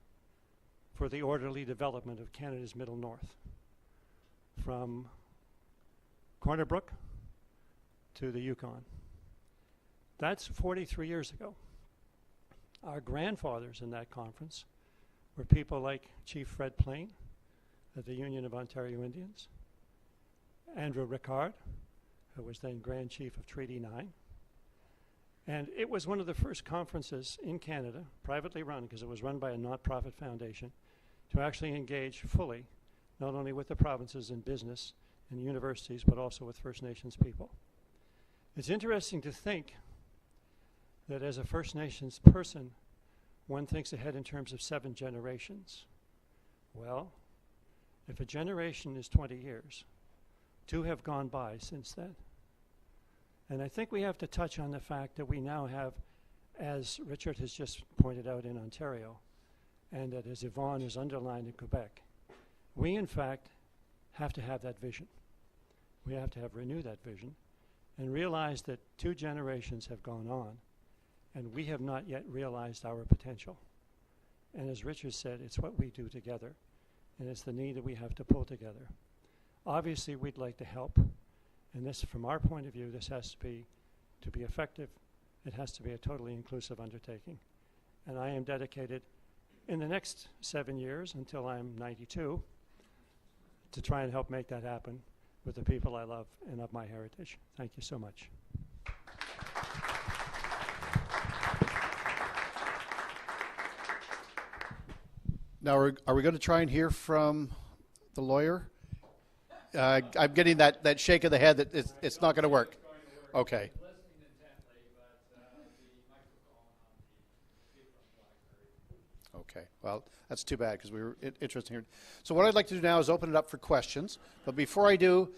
for the orderly development of Canada's Middle North, from Corner Brook to the Yukon. That's 43 years ago. Our grandfathers in that conference were people like Chief Fred Plain of the Union of Ontario Indians, Andrew Ricard, who was then Grand Chief of Treaty 9. And it was one of the first conferences in Canada, privately run, because it was run by a not-profit foundation, to actually engage fully, not only with the provinces in business and universities, but also with First Nations people. It's interesting to think that as a First Nations person, one thinks ahead in terms of 7 generations. Well, if a generation is 20 years, 2 have gone by since then. And I think we have to touch on the fact that we now have, as Richard has just pointed out in Ontario, and that as Yvonne has underlined in Quebec, we in fact have to have that vision. We have to have renewed that vision and realize that 2 generations have gone on and we have not yet realized our potential. And as Richard said, it's what we do together, and it's the need that we have to pull together. Obviously, we'd like to help, and this, from our point of view, this has to be effective. It has to be a totally inclusive undertaking. And I am dedicated in the next 7 years, until I'm 92, to try and help make that happen with the people I love and of my heritage. Thank you so much. Now, are we going to try and hear from the lawyer? I'm getting that shake of the head that it's not going to work. Okay. Okay. Well, that's too bad because we were interested here. So what I'd like to do now is open it up for questions. But before I do,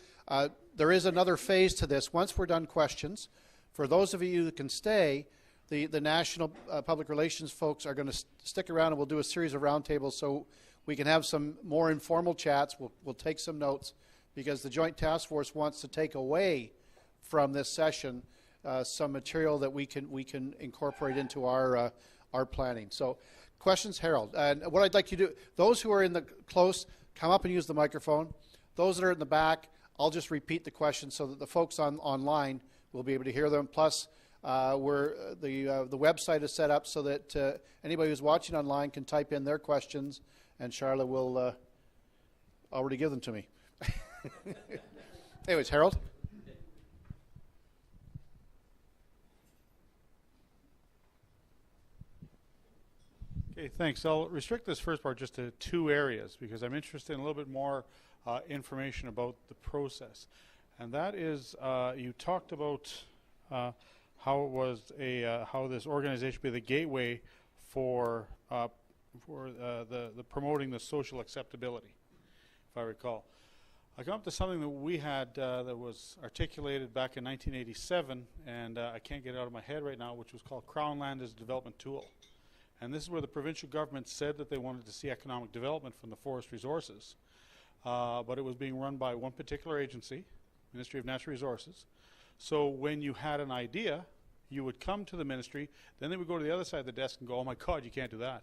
there is another phase to this. Once we're done questions, for those of you that can stay, the National Public Relations folks are going to stick around, and we'll do a series of roundtables so we can have some more informal chats. We'll take some notes, because the Joint Task Force wants to take away from this session some material that we can incorporate into our planning. So, questions, Harold. And what I'd like you to do, those who are in the close, come up and use the microphone. Those that are in the back, I'll just repeat the questions so that the folks online will be able to hear them. Plus, the website is set up so that anybody who's watching online can type in their questions, and Charlotte will already give them to me. Anyways, Harold. Okay, thanks. I'll restrict this first part just to 2 areas because I'm interested in a little bit more information about the process. And that is, you talked about how it was how this organization would be the gateway for the promoting the social acceptability, if I recall. I come up to something that we had that was articulated back in 1987, and I can't get it out of my head right now, which was called Crown Land as a Development Tool. And this is where the provincial government said that they wanted to see economic development from the forest resources, but it was being run by one particular agency, Ministry of Natural Resources. So when you had an idea, you would come to the ministry, then they would go to the other side of the desk and go, oh my God, you can't do that.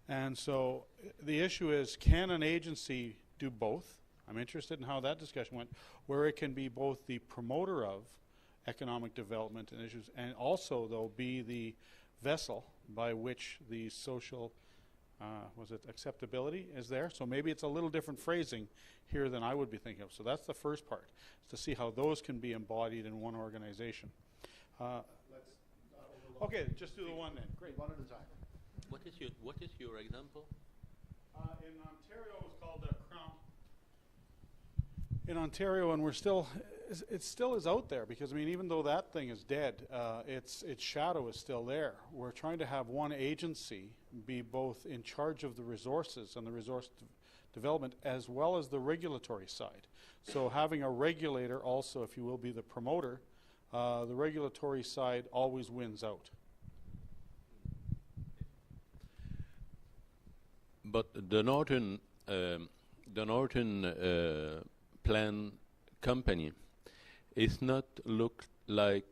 And so the issue is, can an agency do both? I'm interested in how that discussion went, where it can be both the promoter of economic development and issues, and also, though, be the vessel by which the social, acceptability is there. So maybe it's a little different phrasing here than I would be thinking of. So that's the first part, is to see how those can be embodied in one organization. Okay, just do the one then. Great, one at a time. What is your example? In Ontario, it was called Crown. In Ontario, and it still is out there because I mean, even though that thing is dead, its shadow is still there. We're trying to have one agency be both in charge of the resources and the resource development as well as the regulatory side. So having a regulator also, if you will, be the promoter, the regulatory side always wins out. But the Northern Plan Company is not looked like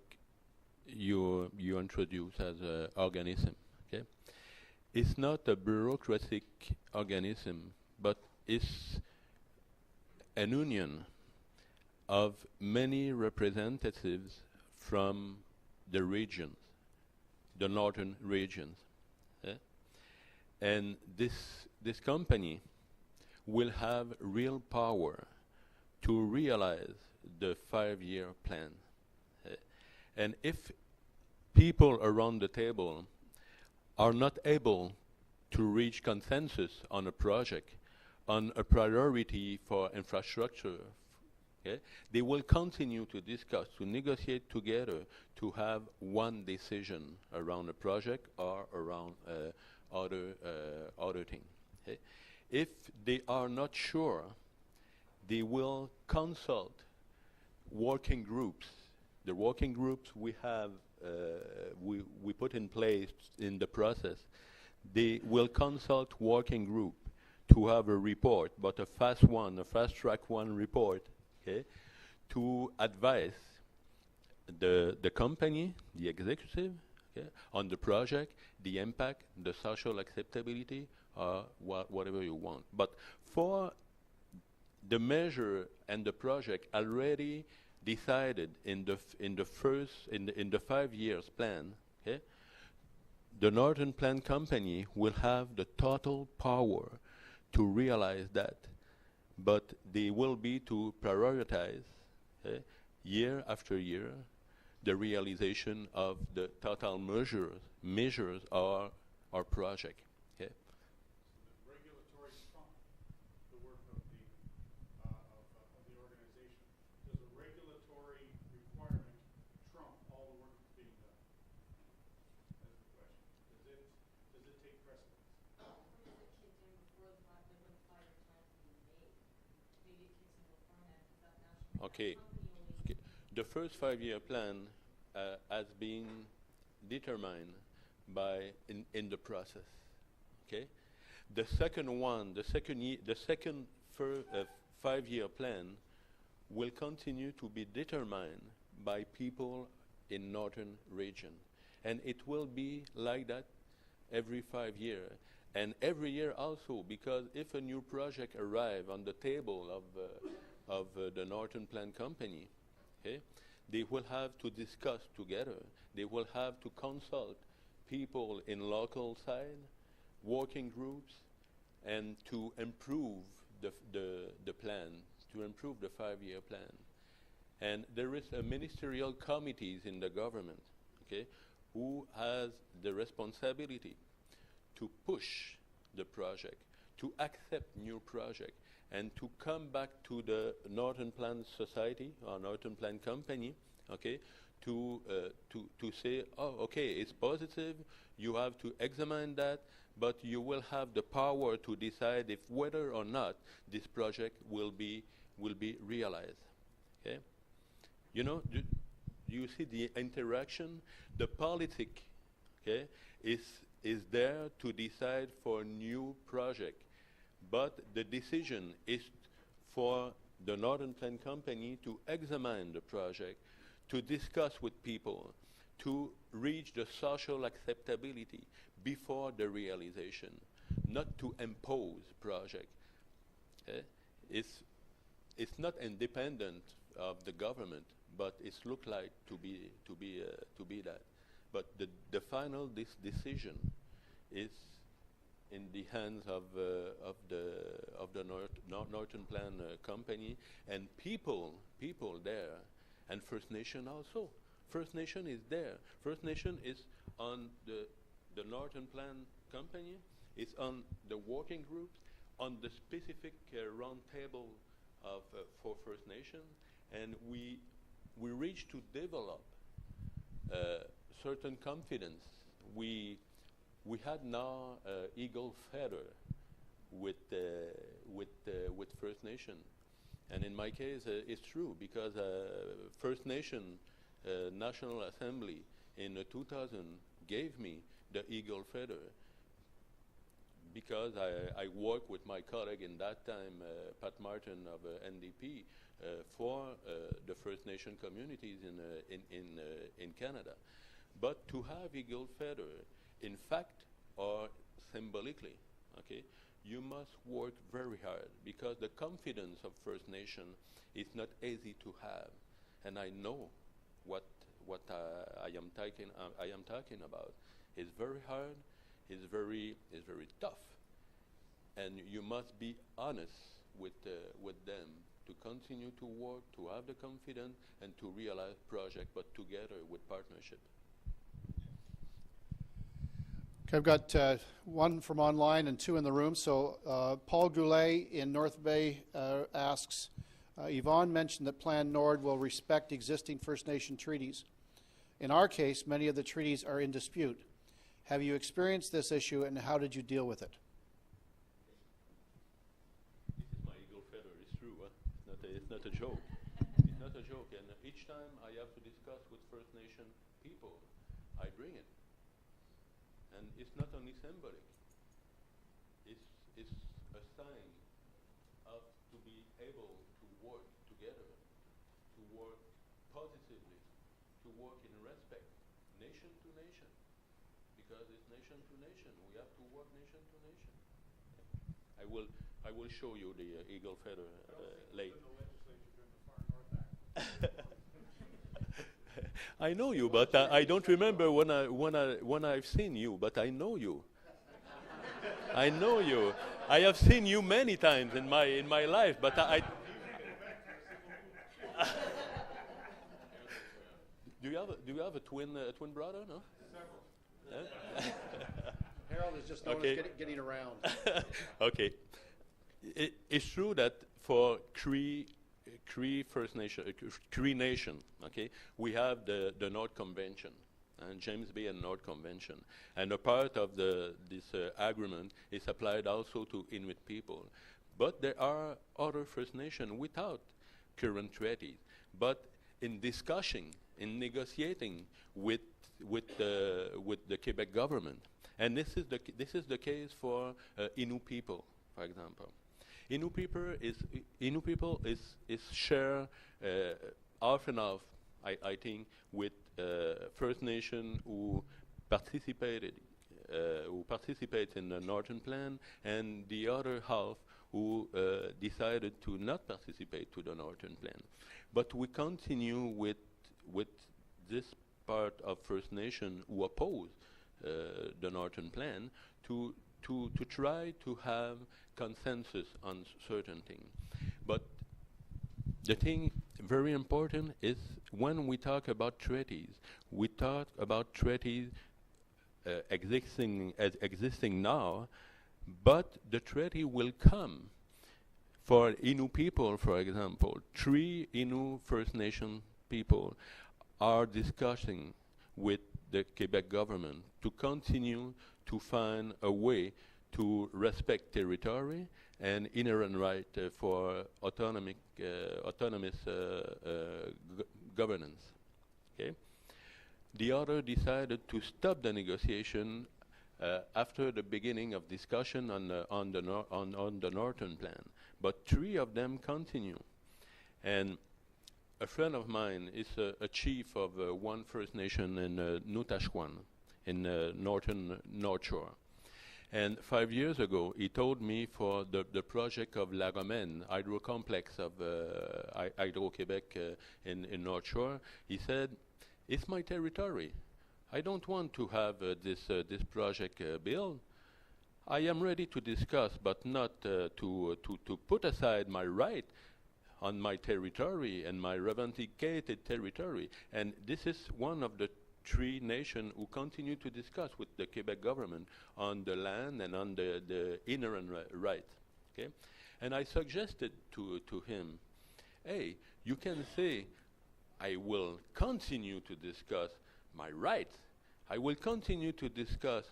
you introduce as an organism. Okay, it's not a bureaucratic organism, but it's an union of many representatives from the regions, the northern regions. And this company will have real power to realize the 5-year plan. And if people around the table are not able to reach consensus on a project, on a priority for infrastructure, they will continue to discuss, to negotiate together, to have one decision around a project or around other thing. If they are not sure, they will consult working groups. The working groups we have, we put in place in the process, they will consult working group to have a report, but a fast track one report, to advise the company, the executive, on the project, the impact, the social acceptability, whatever you want. But for the measure and the project already decided in the 5 years plan, the Northern Plan Company will have the total power to realize that, but they will be to prioritize year after year the realization of the total measures or project. Okay. So the regulatory trump the work of the organization. Does a regulatory requirement trump all the work that's being done? That's the question. Does it take precedence? Okay. The first 5-year plan has been determined in the process. Okay. The second one, the second 5-year plan will continue to be determined by people in northern region, and it will be like that every 5 years. And every year also, because if a new project arrive on the table of the Northern Plan Company, they will have to discuss together. They will have to consult people in local side, working groups, and to improve the plan, to improve the 5-year plan. And there is a ministerial committees in the government, who has the responsibility to push the project, to accept new project, and to come back to the Northern Plan Society or Northern Plan Company, to say, oh, okay, it's positive, you have to examine that, but you will have the power to decide if whether or not this project will be realized. Okay? You know, do you see the interaction? The politic, is there to decide for a new project, but the decision is for the Northern Plan Company to examine the project, to discuss with people, to reach the social acceptability before the realization, not to impose project. It's not independent of the government, but it's look like to be that. But the final decision is in the hands of the Northern Plan Company, and people there, and First Nation also. First Nation is there. First Nation is on the Northern Plan Company. It's on the working groups, on the specific round table of for First Nation, and we reached to develop certain confidence. We had now eagle feather with First Nation, and in my case it's true because First Nation National Assembly in 2000 gave me the eagle feather because I worked with my colleague in that time, Pat Martin of NDP, for the First Nation communities in Canada. But to have eagle feather, in fact or symbolically, okay, you must work very hard because the confidence of First Nation is not easy to have, and I know what I am talking about. It's very hard. It's very tough, and you must be honest with them to continue to work, to have the confidence, and to realize project, but together with partnership. Okay, I've got one from online and two in the room. So Paul Goulet in North Bay asks, Yvonne mentioned that Plan Nord will respect existing First Nation treaties. In our case, many of the treaties are in dispute. Have you experienced this issue, and how did you deal with it? This is my eagle feather. It's true. Huh? It's not a joke. It's not a joke. And each time I have to discuss with First Nation people, I bring it. And it's not only symbolic. It's a sign of to be able to work together, to work positively, to work in respect, nation to nation. Because it's nation to nation. We have to work nation to nation. I will show you the eagle feather later. I know you, but I don't remember when I've seen you. But I know you. I know you. I have seen you many times in my life, but I do you have a twin brother? No. Harold is just known Okay. as getting around. Okay. It's true that for Cree First Nation, Cree Nation, okay, we have the North Convention, and James Bay and North Convention, and a part of this agreement is applied also to Inuit people. But there are other First Nation without current treaties. But in discussing, in negotiating with the Quebec government, and this is the case for Innu people, for example. Innu people is share half and half, I think, with First Nation who participates in the Northern Plan, and the other half who decided to not participate to the Northern Plan. But we continue with this part of First Nation who oppose the Northern Plan to try to have consensus on certain things. But the thing very important is when we talk about treaties, we talk about treaties existing now, but the treaty will come. For Innu people, for example, 3 Innu First Nation people are discussing with the Quebec government to continue to find a way to respect territory and inherent right for autonomous governance. Okay? The other decided to stop the negotiation after the beginning of discussion on the Northern Plan, but 3 of them continue. And a friend of mine is a chief of one First Nation in Nutashquan, in northern North Shore. And 5 years ago, he told me for the project of La Romaine, hydro complex of Hydro-Québec in North Shore, he said, it's my territory. I don't want to have this project built. I am ready to discuss, but not to put aside my right on my territory and my revendicated territory. And this is one of the 3 nations who continue to discuss with the Quebec government on the land and on the inherent right. Okay, and I suggested to him, hey, you can say, I will continue to discuss my rights. I will continue to discuss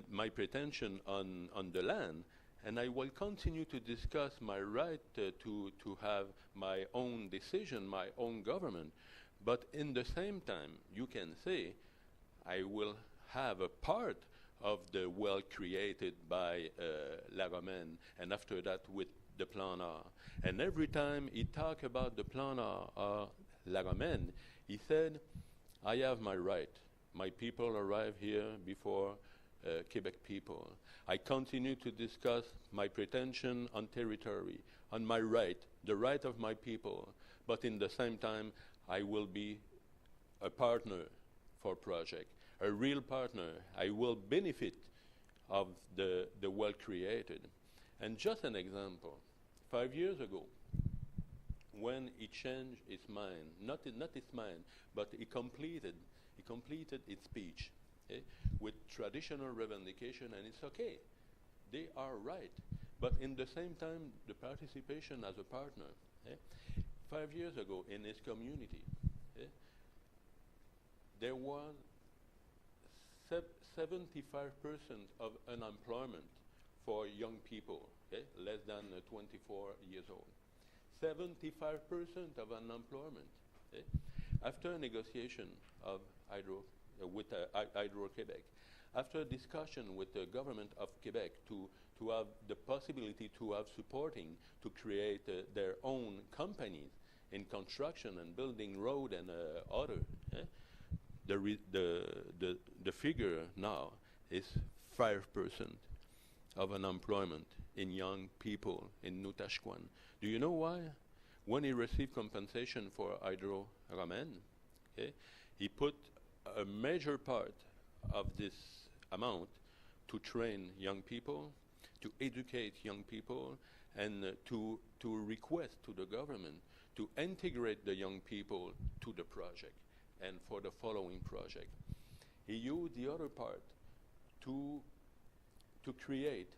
my pretension on the land, and I will continue to discuss my right to have my own decision, my own government. But in the same time, you can say, I will have a part of the wealth created by La Romaine, and after that with the Plan R. And every time he talked about the Plan R or La Romaine, he said, I have my right. My people arrive here before Quebec people. I continue to discuss my pretension on territory, on my right, the right of my people, but in the same time, I will be a partner for project, a real partner. I will benefit of the wealth created. And just an example, 5 years ago, when he changed his mind, not his mind, but he completed its speech with traditional revendication, and it's okay. They are right. But in the same time, the participation as a partner. 5 years ago in his community, there was 75% of unemployment for young people, less than 24 years old. 75% of unemployment. After a negotiation of with Hydro-Québec, after discussion with the government of Quebec to have the possibility to have supporting to create their own companies in construction and building road and other, the figure now is 5% of unemployment in young people in Nutashquan. Do you know why? When he received compensation for Hydro Romaine, he put a major part of this amount to train young people, to educate young people, and to request to the government to integrate the young people to the project and for the following project. He used the other part to create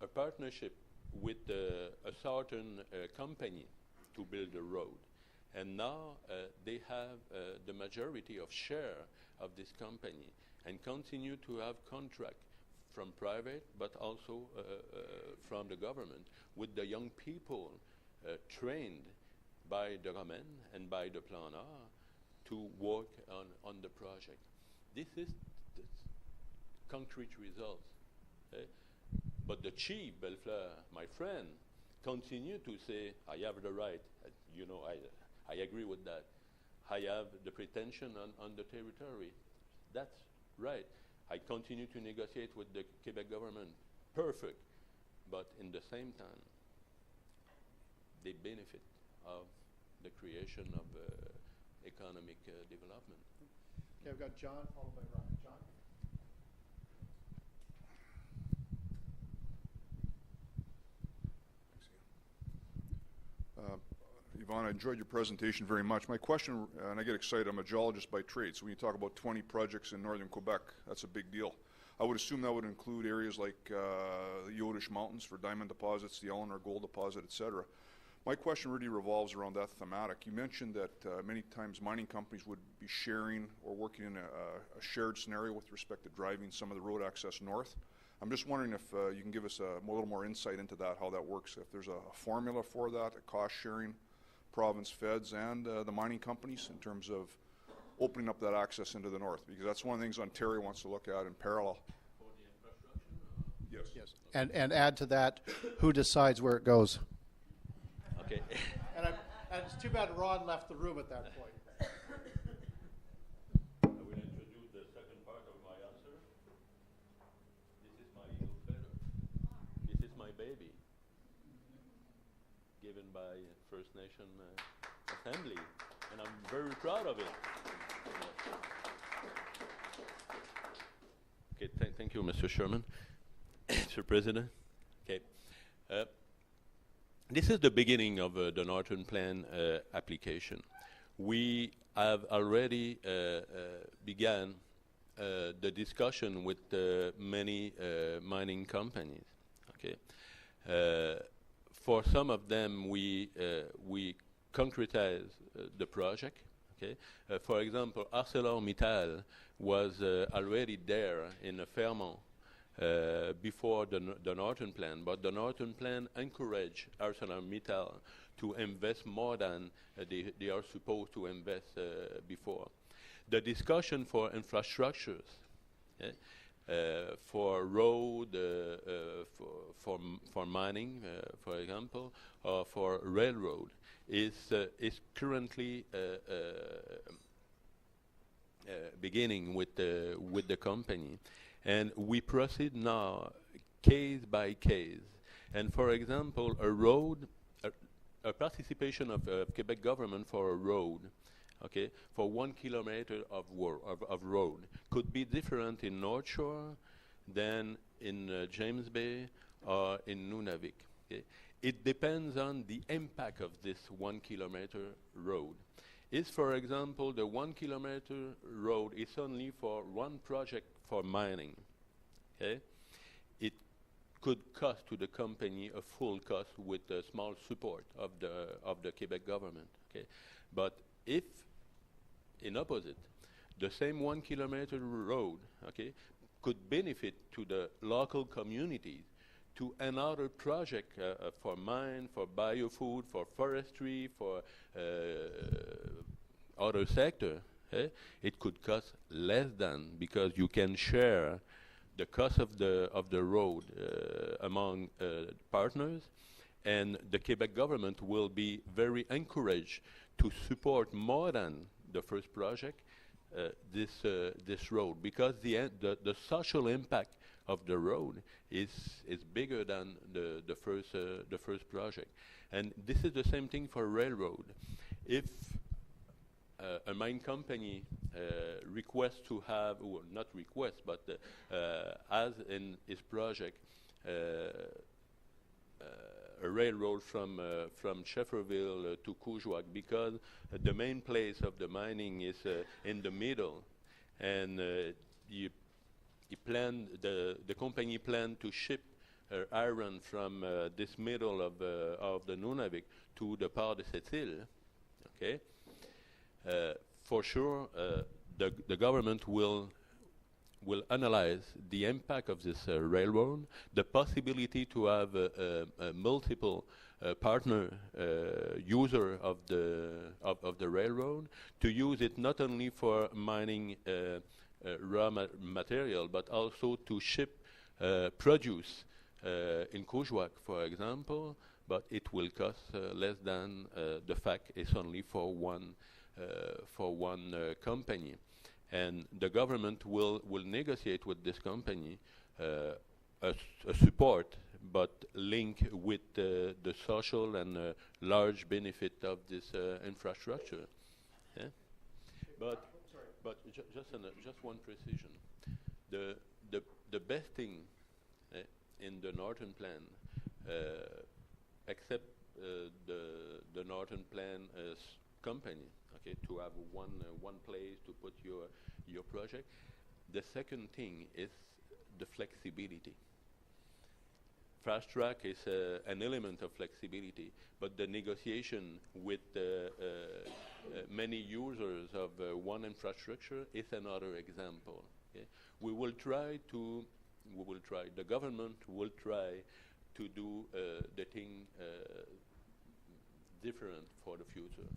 a partnership with a certain company to build a road. And now they have the majority of share of this company and continue to have contract from private but also from the government with the young people trained by the Romaine and by the Plan R to work on the project. This is the concrete results. But the chief, Bellefleur, my friend, continue to say, I have the right. You know, I agree with that. I have the pretension on the territory. That's right. I continue to negotiate with the Quebec government. Perfect. But in the same time, they benefit of the creation of economic development. Okay, I've got John, followed by Ryan. John? Yvonne, I enjoyed your presentation very much. My question, and I get excited, I'm a geologist by trade, so when you talk about 20 projects in northern Quebec, that's a big deal. I would assume that would include areas like the Yodish Mountains for diamond deposits, the Eleanor Gold Deposit, etc. My question really revolves around that thematic. You mentioned that many times mining companies would be sharing or working in a shared scenario with respect to driving some of the road access north. I'm just wondering if you can give us a little more insight into that, how that works, if there's a formula for that, a cost sharing, province feds and the mining companies in terms of opening up that access into the north, because that's one of the things Ontario wants to look at in parallel. For the infrastructure? Yes. Yes. And add to that, who decides where it goes? Okay. And it's too bad Ron left the room at that point. I will introduce the second part of my answer. This is my eagle feather. This is my baby, given by First Nation Assembly, and I'm very proud of it. Okay, thank you, Mr. Sherman. Mr. President. Okay. This is the beginning of the Northern Plan application. We have already began the discussion with many mining companies. Okay, For some of them, we concretize the project. Okay, for example, ArcelorMittal was already there in Fairmont before the Northern Plan, but the Northern Plan encouraged ArcelorMittal to invest more than they are supposed to invest before. The discussion for infrastructures, for road, for mining, for example, or for railroad, is currently beginning with the company, and we proceed now case by case. And for example, a road, a participation of Quebec government for a road, okay, for 1 kilometer of road could be different in North Shore than in James Bay or in Nunavik. Okay? It depends on the impact of this 1 kilometer road. If, for example, the 1 kilometer road is only for one project for mining, okay, it could cost to the company a full cost with a small support of the Quebec government. Okay, but if in opposite, the same 1 kilometer road, okay, could benefit to the local communities, to another project for mine, for biofood, for forestry, for other sector, it could cost less than, because you can share the cost of the road among partners, and the Quebec government will be very encouraged to support more than the first project this road, because the social impact of the road is bigger than the first project. And this is the same thing for railroad. If a mine company requests to have, or not request, but as in his project, a railroad from Schefferville to Coujouac, because the main place of the mining is in the middle, and the company planned to ship iron from this middle of the Nunavik to the Port de Sept-Îles. Okay, for sure, the government will analyze the impact of this railroad, the possibility to have a multiple partner user of the railroad, to use it not only for mining raw material, but also to ship produce in Coujouac, for example, but it will cost less than the fact it's only for one company. And the government will negotiate with this company a support, but link with the social and large benefit of this infrastructure. Yeah? But just one precision. The best thing in the Northern Plan, except the Northern Plan company, okay, to have one place to put your project. The second thing is the flexibility. Fast track is an element of flexibility, but the negotiation with many users of one infrastructure is another example. Okay? The government will try to do the thing different for the future.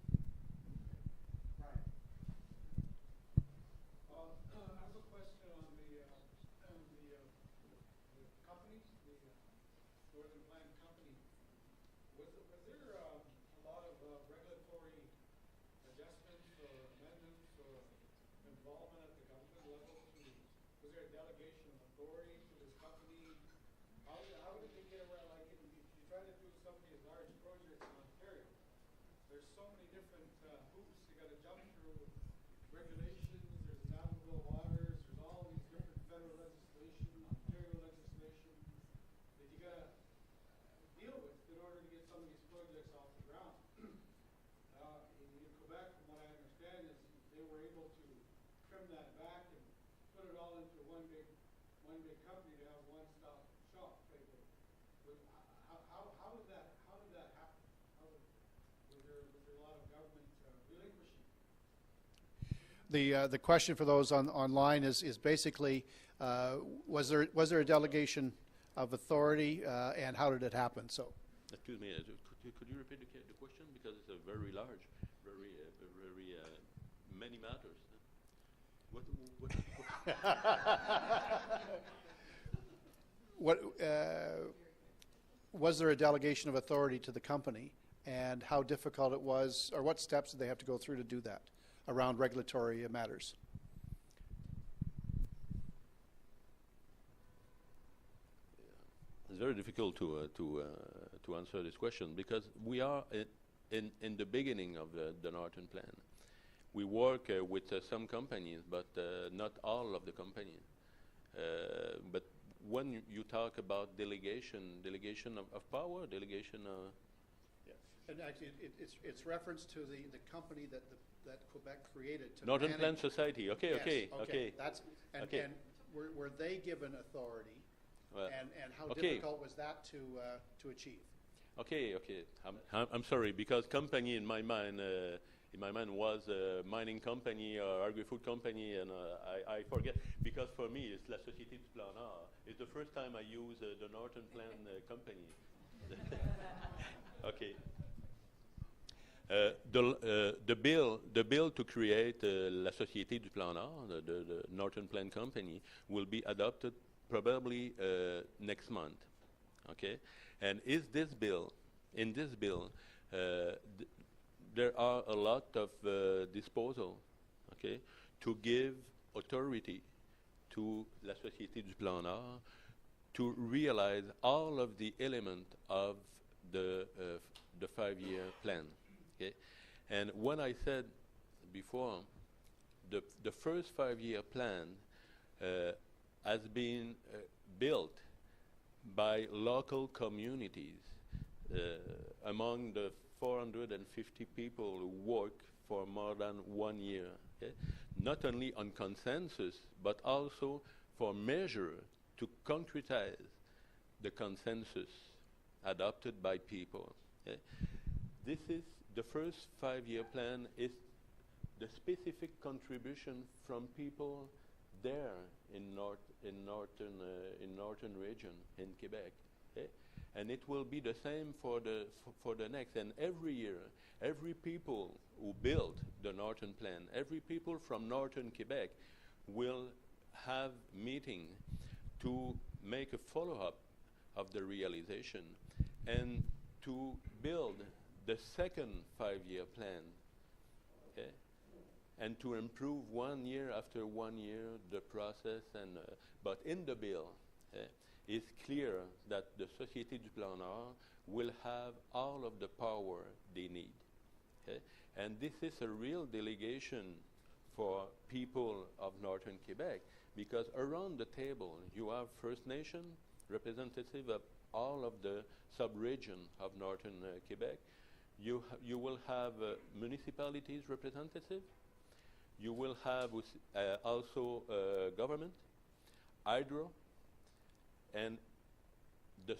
One big company to have one-stop shop. How The question for those online is basically, was there a delegation of authority, and how did it happen? So, Excuse me, could you repeat the question? Because it's a very large, very many matters. What was there a delegation of authority to the company, and how difficult it was, or what steps did they have to go through to do that around regulatory matters? It's very difficult to answer this question because we are in the beginning of the Norton Plan. We work with some companies, but not all of the companies. But when you talk about delegation of power, delegation of... And actually, it's reference to the company that Quebec created to Northern manage. Plan Society. Okay, Yes, okay. That's and, Okay. and were they given authority, Well, and how okay. difficult was that to achieve? Okay. I'm sorry because company in my mind was a mining company or agri-food company, and I forget because for me it's La Société du Plan Nord. It's the first time I use the Norton Plan company. Okay. The bill to create La Société du Plan Nord, the Norton Plan company, will be adopted probably next month. Okay, and in this bill, there are a lot of disposal, okay, to give authority to La Société du Plan Nord to realize all of the elements of the 5-year plan. Okay, and when I said before, the first 5-year plan has been built by local communities among the 450 people who work for more than 1 year. Okay? Not only on consensus, but also for measure to concretize the consensus adopted by people. Okay? This is the first 5-year plan is the specific contribution from people there in northern region in Quebec, okay? And it will be the same for the next. And every year, every people who build the Northern Plan, every people from northern Quebec will have meeting to make a follow-up of the realization and to build the second 5-year plan, okay? And to improve 1 year after 1 year the process. And but in the bill, it's clear that the Société du Plan Nord will have all of the power they need. Okay? And this is a real delegation for people of northern Quebec, because around the table you have First Nation representative of all of the sub-region of northern Quebec. You will have municipalities representative. You will have also government, hydro, and the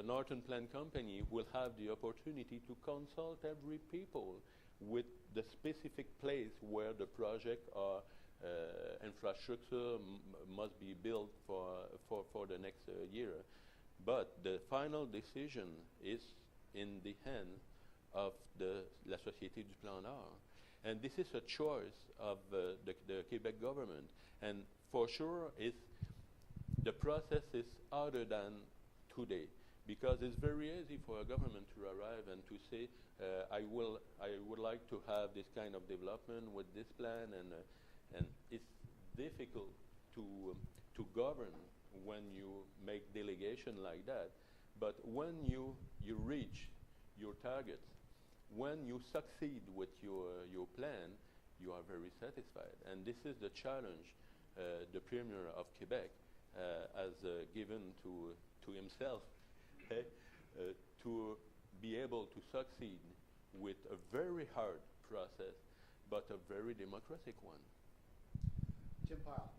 Northern Plan Company will have the opportunity to consult every people with the specific place where the project or infrastructure must be built for the next year. But the final decision is in the hands of the La Société du Plan Nord. And this is a choice of the Quebec government. And for sure, the process is harder than today, because it's very easy for a government to arrive and to say, I would like to have this kind of development with this plan, and it's difficult to govern when you make delegation like that. But when you reach your targets, when you succeed with your plan, you are very satisfied. And this is the challenge the Premier of Quebec has given to himself, to be able to succeed with a very hard process, but a very democratic one. Jim Pyle.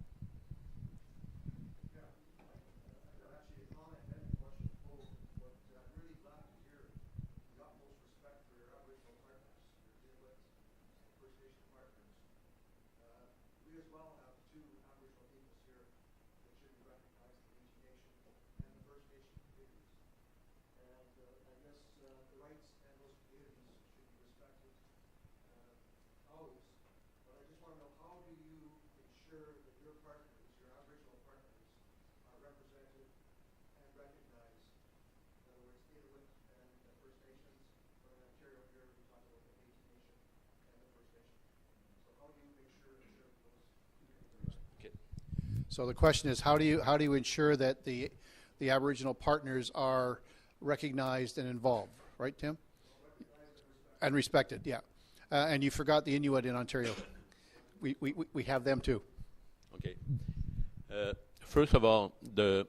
First Nation partners, we as well have two Aboriginal peoples here that should be recognized, the Métis Nation and the First Nation communities. And I guess the rights and those communities should be respected always. But I just want to know, how do you ensure that your partners, your Aboriginal partners, are represented and recognized? In other words, Inuit and the First Nations, or in Ontario here we talk about the Métis Nation and the First Nation. So how do you make sure that those communities are recognized? So the question is, how do you ensure that the Aboriginal partners are recognized and involved, right, Tim? And respected, yeah. And you forgot the Inuit in Ontario. We have them too. Okay. First of all, the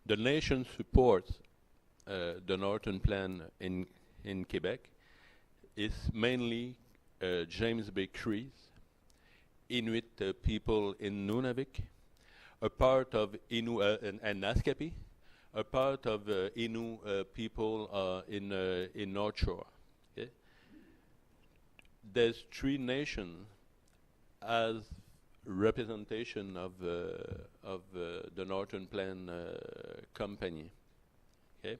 nation supports the Northern Plan in Quebec is mainly James Bay Crees, Inuit people in Nunavik, a part of Innu and Naskapi, a part of Innu people in North Shore. Okay? There's 3 nations as representation of the Northern Plan company. Okay,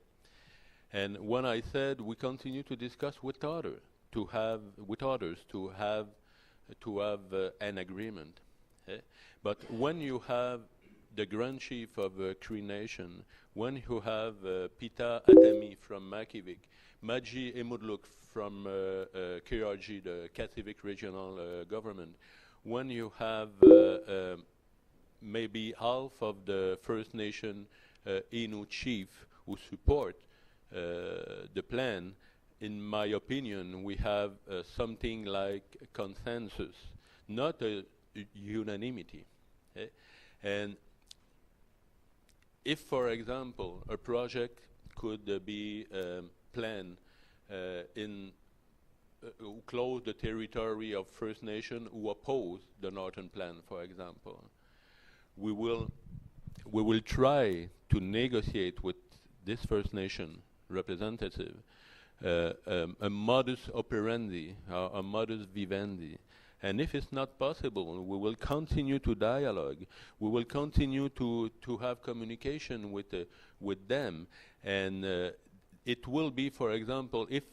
and when I said we continue to discuss with others to have an agreement, okay? But when you have the Grand Chief of Cree Nation, when you have Pita Atami from Makivik, Maji Emudluk from KRG, the Kativik Regional Government, when you have maybe half of the First Nation Innu chief who support the plan, in my opinion, we have something like consensus, not a unanimity. Okay? And if, for example, a project could be planned in who close the territory of First Nation who oppose the Northern Plan, for example, we will try to negotiate with this First Nation representative a modus operandi, a modus vivendi. And if it's not possible, we will continue to dialogue. We will continue to have communication with them. And it will be, for example, if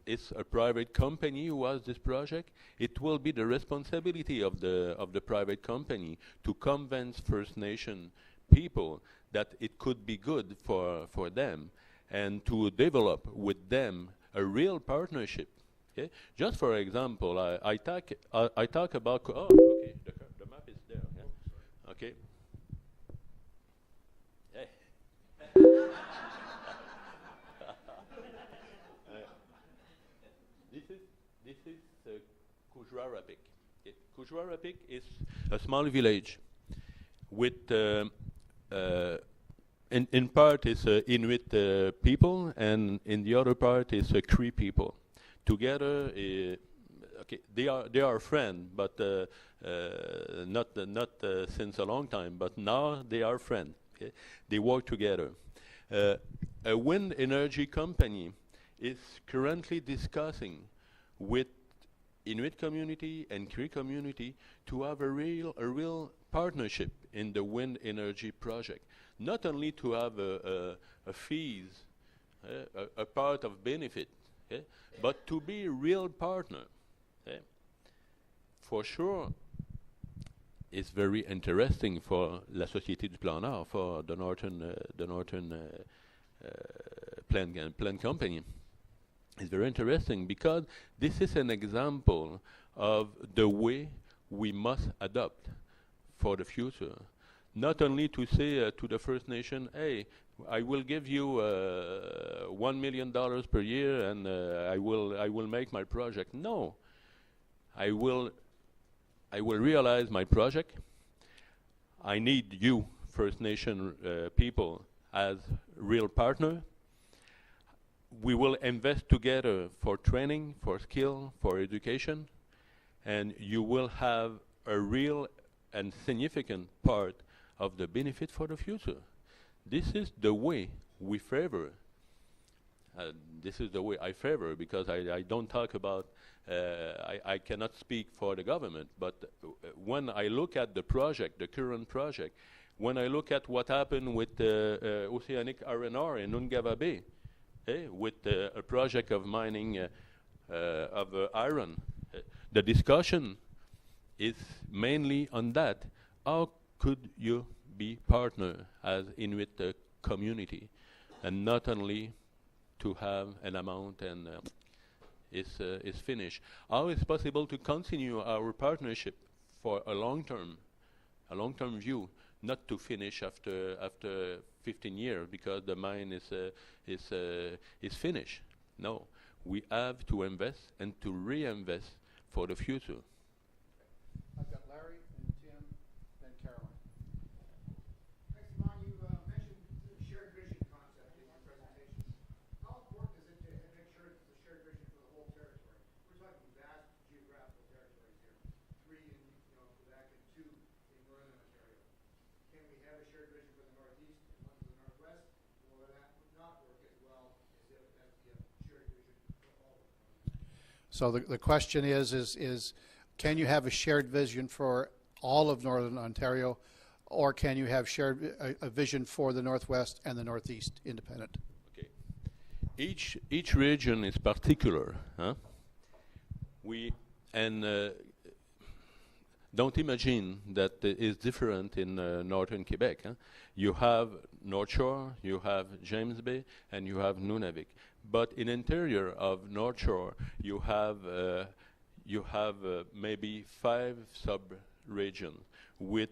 it's a private company who has this project, it will be the responsibility of the private company to convince First Nation people that it could be good for them and to develop with them a real partnership. Okay? Just for example, I talk about okay, the map is there. Yeah? Okay. Hey. This is Kujwarapik. Okay. Kujwarapik is a small village with in part is Inuit people, and in the other part is Cree people. Together, okay, they are friends, but not since a long time. But now they are friends. Okay? They work together. A wind energy company is currently discussing with Inuit community and Cree community to have a real partnership in the wind energy project. Not only to have a fees, a part of benefit, okay, but to be a real partner. Okay. For sure, it's very interesting for La Société du Plan Nord, for the Northern Plan Company. It's very interesting because this is an example of the way we must adopt for the future. Not only to say to the First Nation, hey, I will give you $1 million per year and I will make my project. No, I will realize my project. I need you, First Nation people, as real partner. We will invest together for training, for skill, for education, and you will have a real and significant part of the benefit for the future. This is the way we favor. this is the way I favor, because I don't talk about, I cannot speak for the government, but when I look at the project, the current project, when I look at what happened with Oceanic R&R in Ungava Bay, with a project of mining of iron, the discussion is mainly on that. How could you be partner as Inuit community, and not only to have an amount and is finished? How is possible to continue our partnership for a long term view, not to finish after 15 years because the mine is finished? No, we have to invest and to reinvest for the future. I've got Larry and Tim and Caroline. Thanks, Yvonne. You mentioned the shared vision concept in your presentation. How important is it to make sure it's a shared vision for the whole territory? We're talking vast geographical territories here, 3 in Quebec and 2 in northern Ontario. Can we have a shared vision for the northeast and one for the northwest, or will that not work as well as the shared vision for all of them? So the question is can you have a shared vision for all of Northern Ontario, or can you have shared a vision for the Northwest and the Northeast independent? Okay. Each region is particular. Huh? Don't imagine that it is different in northern Quebec. Huh? You have North Shore, you have James Bay, and you have Nunavik. But in interior of North Shore, you have maybe 5 sub-regions with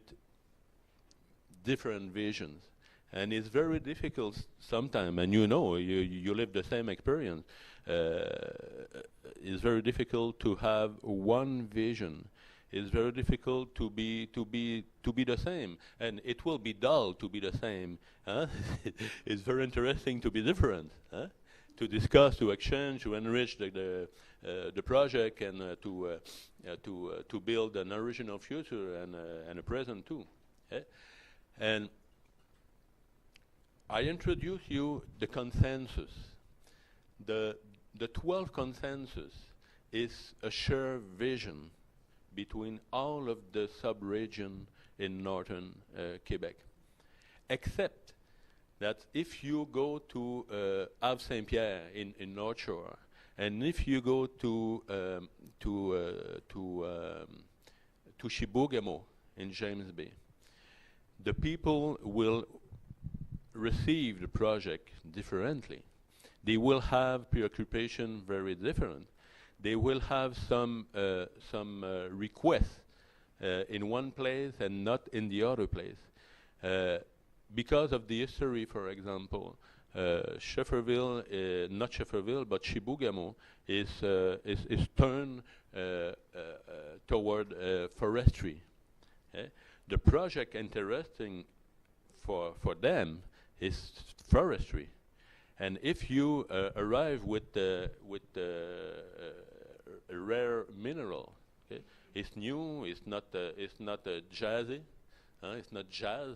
different visions. And it's very difficult sometimes, and you live the same experience. It's very difficult to have one vision. It's very difficult to be the same, and it will be dull to be the same. Huh? It's very interesting to be different. Huh? To discuss, to exchange, to enrich the project, and to build an original future and a present too. And I introduce you the consensus. The 12 consensus is a shared vision between all of the sub-region in northern Quebec, except that if you go to Havre Saint-Pierre in North Shore, and if you go to Chibougamau in James Bay, the people will receive the project differently. They will have preoccupation very different. They will have some requests in one place and not in the other place. Because of the history, for example, Schefferville, not Schefferville, but Chibougamau is turned toward forestry. The project interesting for them is forestry. And if you arrive with a rare mineral, okay, it's new, it's not jazzy, it's not jazz,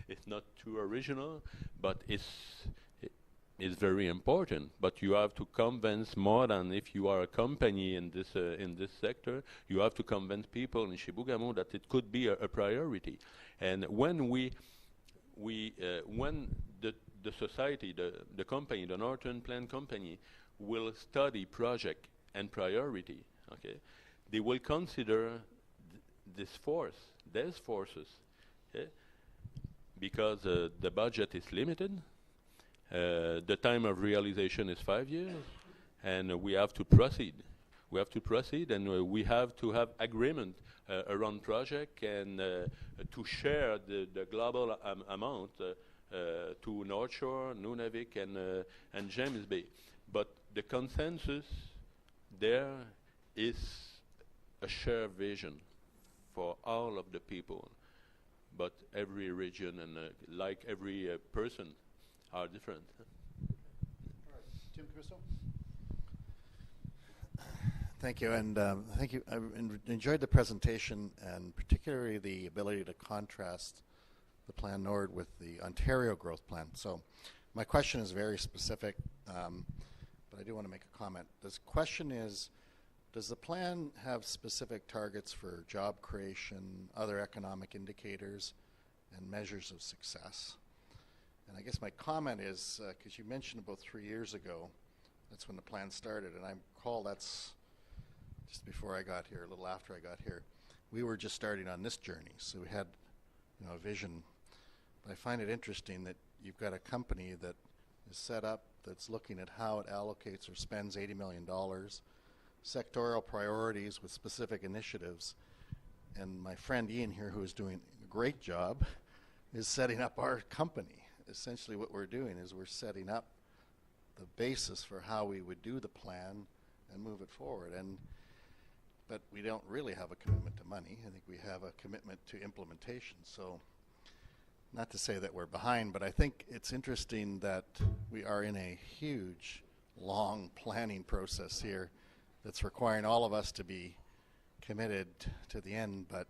it's not too original, but it's very important. But you have to convince more than if you are a company in this sector. You have to convince people in Chibougamau that it could be a priority. And when when the society, the company, the Northern Plant Company, will study project and priority, okay, they will consider these forces, okay, because the budget is limited, the time of realization is 5 years, and we have to proceed. We have to proceed, and we have to have agreement around project and to share the global amount to North Shore, Nunavik, and James Bay. But the consensus there is a shared vision for all of the people. But every region and like every person are different. All right, Tim Cristo. Thank you, and thank you. I enjoyed the presentation, and particularly the ability to contrast the Plan Nord with the Ontario Growth Plan. So My question is very specific, but I do want to make a comment. The question is, does the plan have specific targets for job creation, other economic indicators, and measures of success? And I guess my comment is, because you mentioned about 3 years ago, that's when the plan started, and I recall that's just before I got here, a little after I got here. We were just starting on this journey, so we had, a vision. But I find it interesting that you've got a company that is set up that's looking at how it allocates or spends $80 million, sectorial priorities with specific initiatives, and my friend Ian here, who is doing a great job, is setting up our company. Essentially what we're doing is we're setting up the basis for how we would do the plan and move it forward. But we don't really have a commitment to money. I think we have a commitment to implementation. So not to say that we're behind, but I think it's interesting that we are in a huge, long planning process here that's requiring all of us to be committed to the end. But,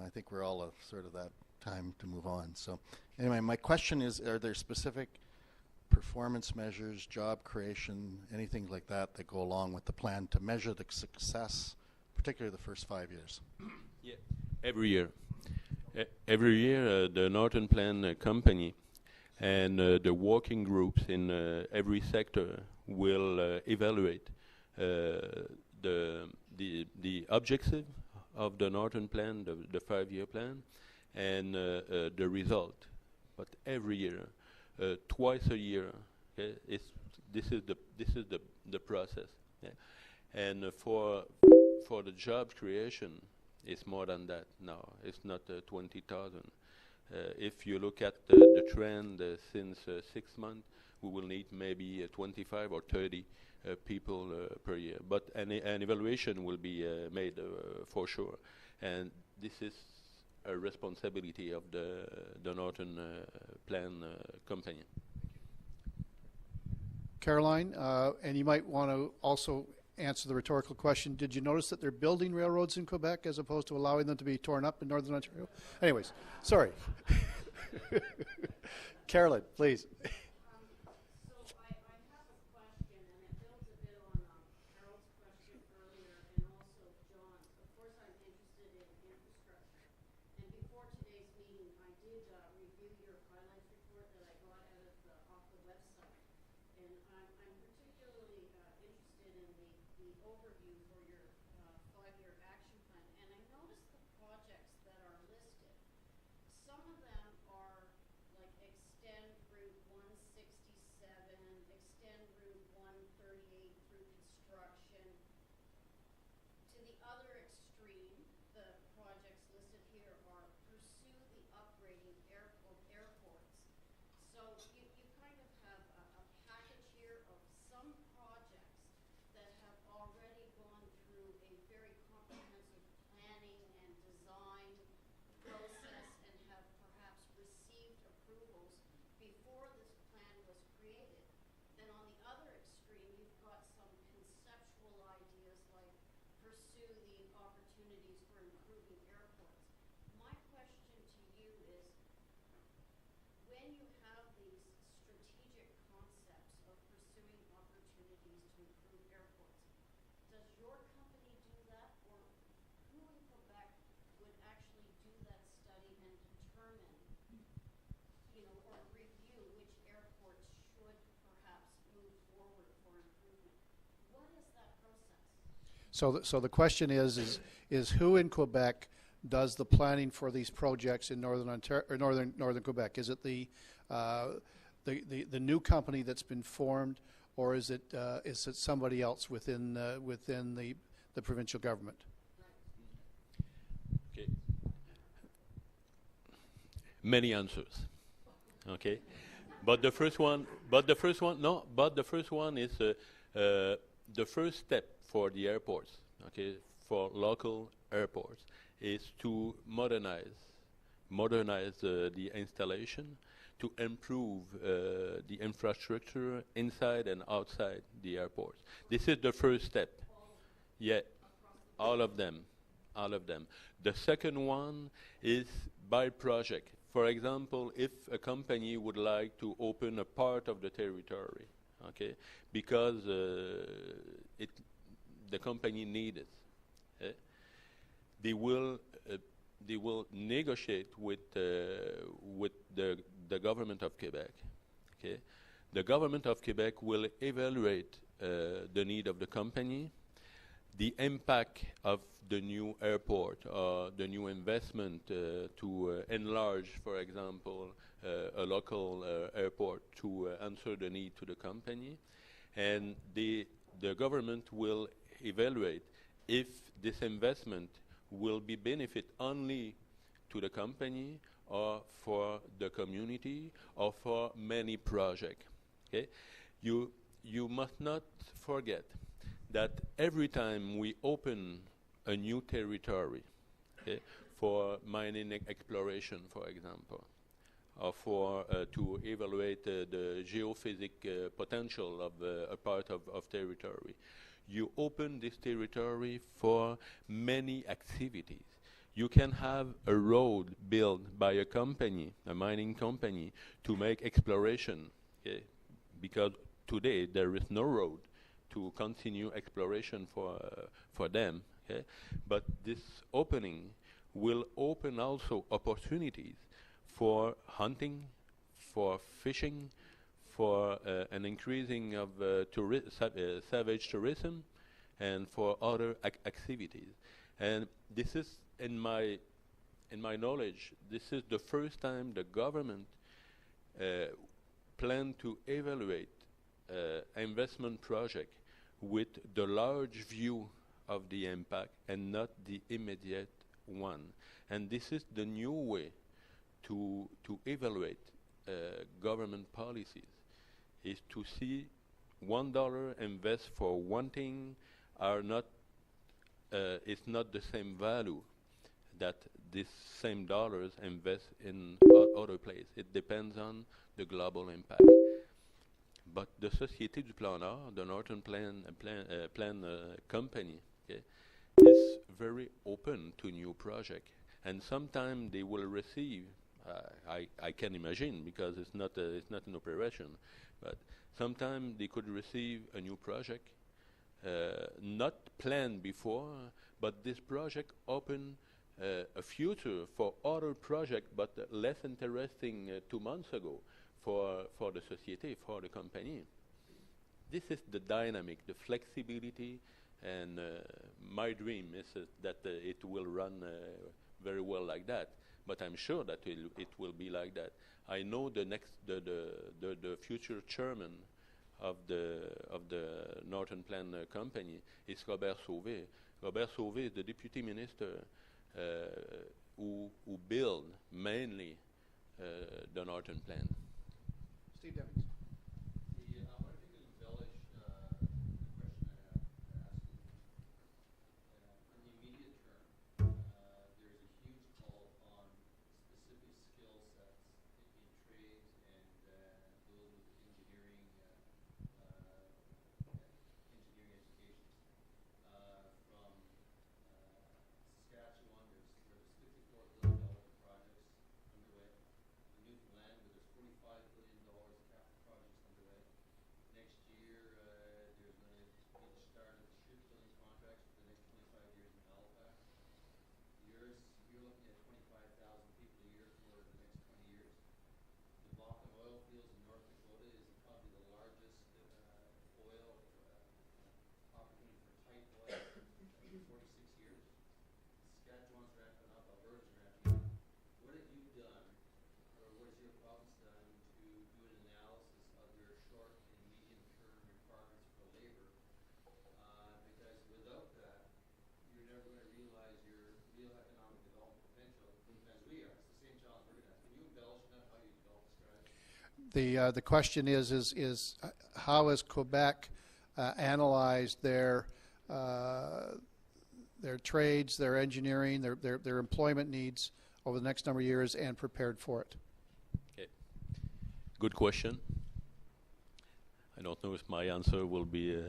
I think we're all sort of that time to move on. So anyway, my question is, are there specific performance measures, job creation, anything like that that go along with the plan to measure the success, particularly the first 5 years? Yeah, every year. Every year, the Northern Plan Company and the working groups in every sector will evaluate the objective of the Northern Plan, the 5-year plan, and the result. But every year, twice a year, okay, this is the process. Yeah? And for the job creation, it's more than that now. It's not 20,000. If you look at the trend since 6 months, we will need maybe 25 or 30 people per year. But an evaluation will be made for sure. And this is a responsibility of the Northern Plan Company. Caroline, and you might want to also answer the rhetorical question, did you notice that they're building railroads in Quebec as opposed to allowing them to be torn up in Northern Ontario? Anyways, sorry. Caroline, please. So the question is who in Quebec does the planning for these projects in Northern Ontario or Northern Quebec? Is it the new company that's been formed, or is it somebody else within the provincial government? Okay. Many answers. Okay, but the first one is the first step for the airports, okay, for local airports, is to modernize the installation, to improve the infrastructure inside and outside the airports. This is the first step. Yeah, all of them. The second one is by project. For example, if a company would like to open a part of the territory, okay, because the company needs it, they will negotiate with the government of Quebec. Okay, the government of Quebec will evaluate the need of the company, the impact of the new airport, the new investment to enlarge, for example, a local airport to answer the need to the company, and the government will evaluate if this investment will be benefit only to the company or for the community or for many projects. Okay? You must not forget that every time we open a new territory, okay, for mining exploration, for example, or for to evaluate the geophysic potential of a part of territory, you open this territory for many activities. You can have a road built by a company, a mining company, to make exploration, okay? Because today there is no road to continue exploration for them. Okay? But this opening will open also opportunities for hunting, for fishing, for an increasing of savage tourism, and for other activities. And this is, in my knowledge, this is the first time the government plan to evaluate investment project with the large view of the impact and not the immediate one. And this is the new way to evaluate government policies, is to see $1 invest for one thing are not is not the same value that this same dollars invest in other place. It depends on the global impact. But the Société du Plan Nord, the Northern Plan company, okay, is very open to new project, and sometimes they will receive. I can imagine, because it's not in operation, but sometimes they could receive a new project, not planned before, but this project open a future for other project, but less interesting 2 months ago for the society, for the company. This is the dynamic, the flexibility, and my dream is that it will run very well like that. But I'm sure that it will be like that. I know the future chairman of the Northern Plan company is Robert Sauvé. Robert Sauvé is the deputy minister who build mainly the Northern Plan. Steve Demings. I wonder if you could embellish the question I have to ask you. In the immediate term, there's a huge call on specific skill sets in trades and those with engineering education. From Saskatchewan, there's $54 billion projects underway. In Newfoundland, where there's $45 billion capital projects underway. Next year, there's going to be the start of ship building contracts for the next 25 years in Halifax. You're looking at 25,000 people a year for the next 20 years. The Bakken oil fields in North Dakota is probably the largest oil opportunity for tight oil in 46 years. Saskatchewan's ramping up, Alberta's ramping up. What have you done, or what has your province done to do an analysis of your short and medium-term requirements for labor? Because without that, you're never going to realize your real economic development potential as we are. It's the same challenge we're going to have. Can you embellish on that, how you develop the strategy? The question is how has Quebec analyzed their trades, their engineering, their employment needs over the next number of years and prepared for it? Okay. Good question. I don't know if my answer will be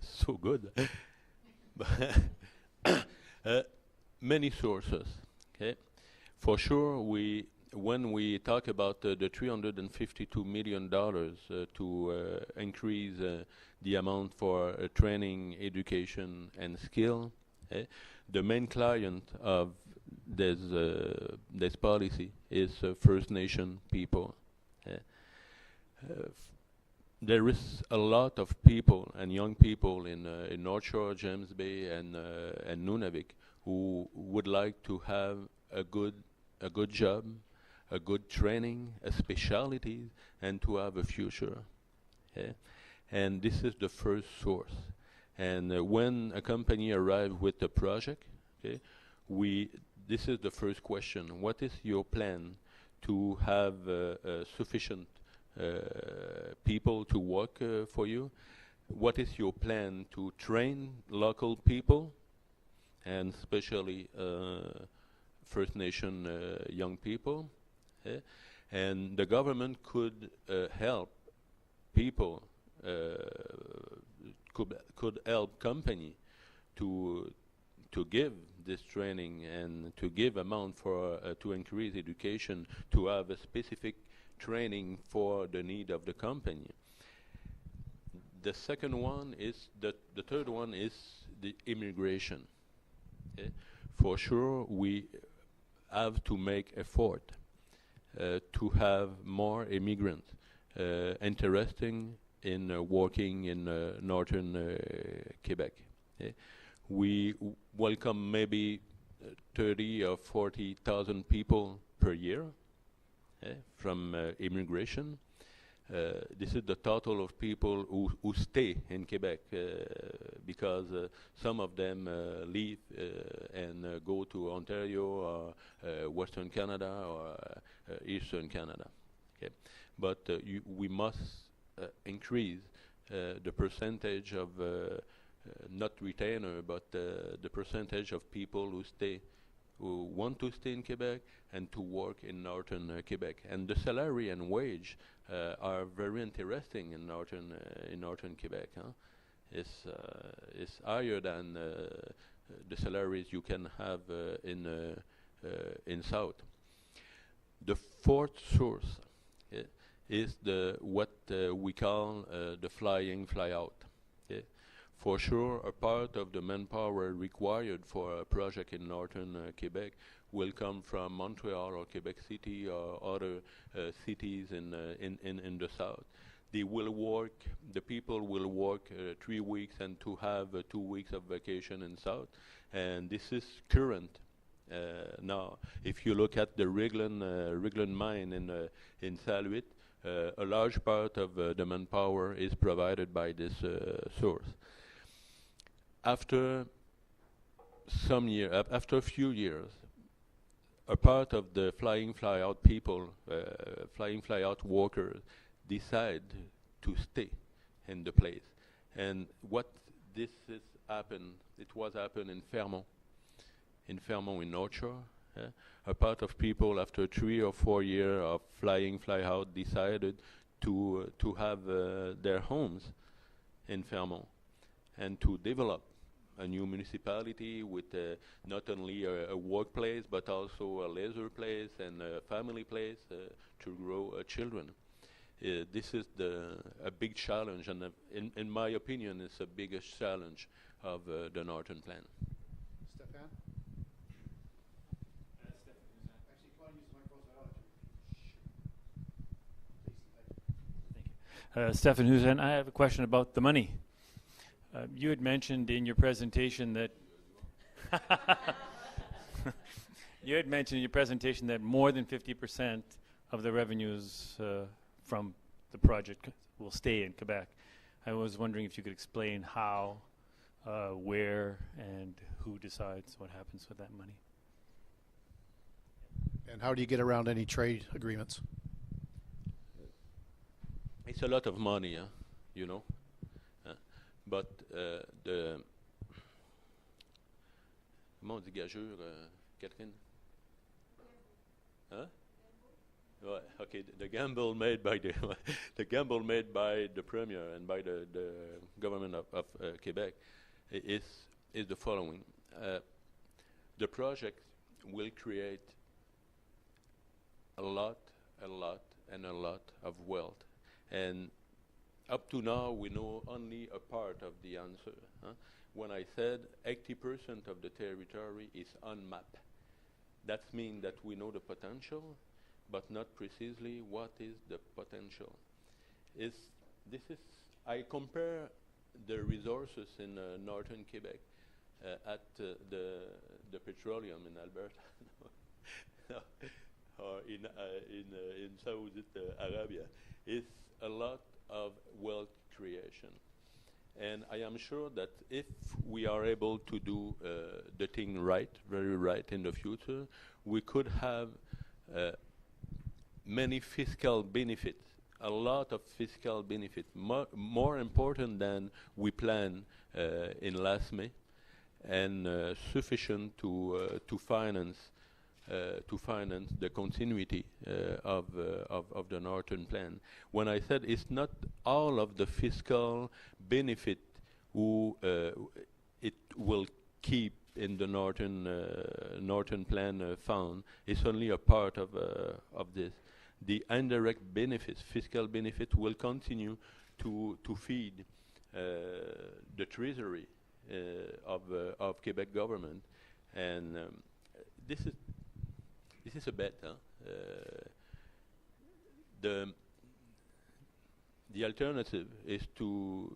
so good. But many sources. Okay. For sure, we when we talk about the $352 million to increase the amount for training, education, and skill, the main client of this policy is First Nation people. There is a lot of people and young people in North Shore, James Bay, and Nunavik who would like to have a good job, a good training, a specialty, and to have a future. And this is the first source. And when a company arrives with a project, this is the first question. What is your plan to have sufficient people to work for you? What is your plan to train local people, and especially First Nation young people? And the government could help people, could help company to give this training and to give amount for to increase education, to have a specific training for the need of the company. The second one is the third one is the immigration. For sure, we have to make effort to have more immigrants interesting in working in northern Quebec. We welcome maybe 30 or 40,000 people per year from immigration. This is the total of people who stay in Quebec because some of them leave and go to Ontario or Western Canada or Eastern Canada. Okay. But we must increase the percentage of not retainer, but the percentage of people who want to stay in Quebec and to work in northern Quebec. And the salary and wage are very interesting in northern Quebec. It's higher than the salaries you can have in south. The fourth source is what we call the fly-in, fly-out. For sure, a part of the manpower required for a project in northern Quebec will come from Montreal or Quebec City or other cities in the south. They will work, the people will work 3 weeks and to have 2 weeks of vacation in south. And this is current now. If you look at the Rigland mine in Saluit, a large part of the manpower is provided by this source. After a few years, a part of the fly-in, fly-out people, fly-in, fly-out workers, decide to stay in the place. And what this has happened, it was happened in Fermont in North Shore. A part of people after 3 or 4 years of fly-in, fly-out decided to have their homes in Fermont and to develop a new municipality with not only a workplace but also a leisure place and a family place to grow children. This is a big challenge, and in my opinion, it's the biggest challenge of the Northern Plan. Stefan? Actually, come on, use the microphone so I don't have to. Thank you. Stefan Huzan, I have a question about the money. You had mentioned in your presentation that more than 50% of the revenues from the project will stay in Quebec. I was wondering if you could explain how, where, and who decides what happens with that money. And how do you get around any trade agreements? It's a lot of money, you know. But comment on dit gageure, Catherine? Huh? Right, okay, the gamble made by the gamble made by the Premier and by the government of Quebec is the following. The project will create a lot, and a lot of wealth. And up to now, we know only a part of the answer. When I said 80% of the territory is unmapped, that means that we know the potential, but not precisely what is the potential. I compare the resources in northern Quebec at the petroleum in Alberta, or in Saudi Arabia. It's a lot of wealth creation. And I am sure that if we are able to do the thing right, very right in the future, we could have many fiscal benefits, a lot of fiscal benefits, more important than we planned in last May, and sufficient to finance the continuity of the Northern Plan. When I said it's not all of the fiscal benefit it will keep in the Northern Plan fund, it's only a part of this. The indirect benefits, fiscal benefit, will continue to feed the treasury of Quebec government, and this is a bet. The alternative is to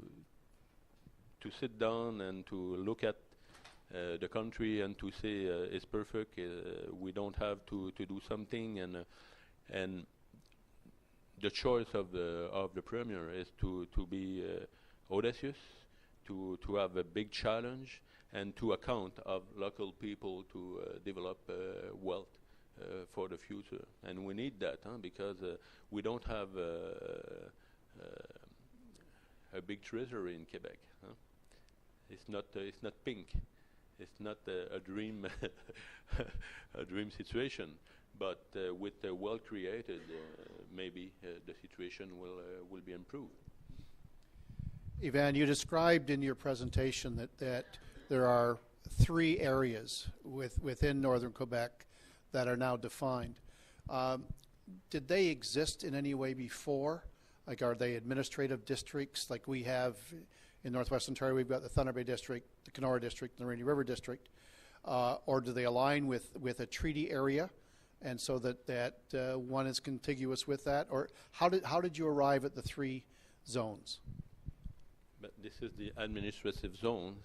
sit down and to look at the country and to say it's perfect. We don't have to do something, and the choice of the premier is to be audacious, to have a big challenge, and to account of local people to develop wealth for the future. And we need that, because we don't have a big treasury in Quebec. It's not pink. It's not a dream a dream situation. But with well created, maybe the situation will be improved. Yvan, you described in your presentation that there are 3 areas within northern Quebec that are now defined. Did they exist in any way before? Like, are they administrative districts like we have in Northwest Ontario? We've got the Thunder Bay District, the Kenora District, and the Rainy River District. Or do they align with a treaty area, and so that one is contiguous with that? Or how did you arrive at the 3 zones? But this is the administrative zone.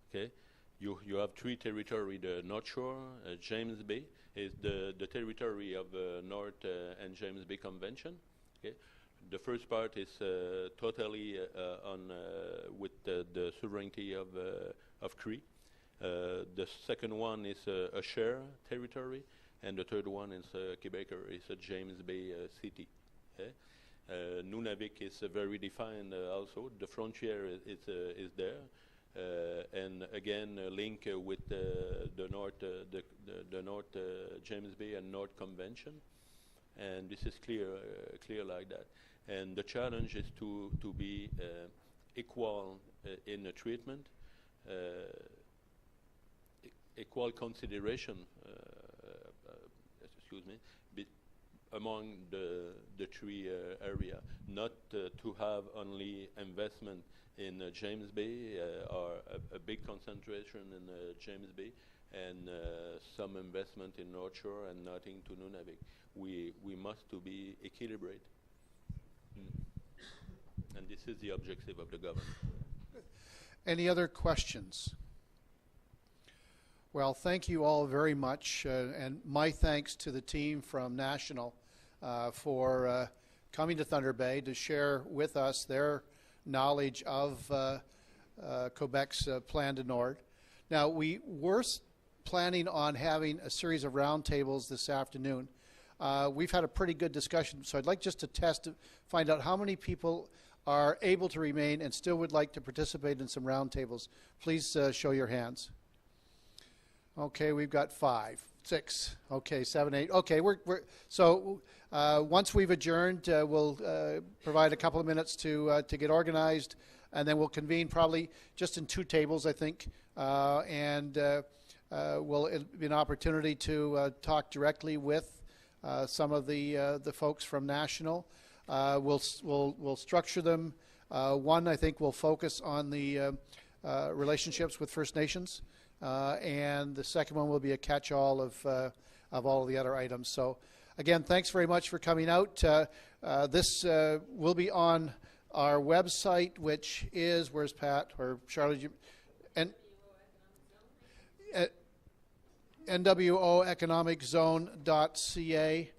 Okay, you have 3 territory. The North Shore, James Bay is the territory of North and James Bay Convention. Okay, the first part is totally with the sovereignty of Cree. The second one is a share territory, and the third one is Quebecer. It's a James Bay city. Okay? Nunavik is very defined also. The frontier is there, and again link with the North, the North James Bay and North Convention, and this is clear like that. And the challenge is to be equal in the treatment, equal consideration. Excuse me. Among the 3 area, not to have only investment in James Bay or a big concentration in James Bay, and some investment in North Shore and nothing to Nunavik. We must to be equilibrated, and this is the objective of the government. Any other questions? Well, thank you all very much, and my thanks to the team from National for coming to Thunder Bay to share with us their knowledge of Quebec's Plan du Nord. Now, we were planning on having a series of roundtables this afternoon. We've had a pretty good discussion, so I'd like just to find out how many people are able to remain and still would like to participate in some roundtables. Please show your hands. Okay, we've got 5, 6, okay, 7, 8. Okay, so once we've adjourned, we'll provide a couple of minutes to get organized, and then we'll convene probably just in 2 tables, I think, and it'll be an opportunity to talk directly with some of the folks from National. We'll structure them. One, I think, will focus on the relationships with First Nations, and the second one will be a catch-all of all of the other items. So, again, thanks very much for coming out. This will be on our website, which is, where's Pat or Charlotte? NWOeconomiczone.ca,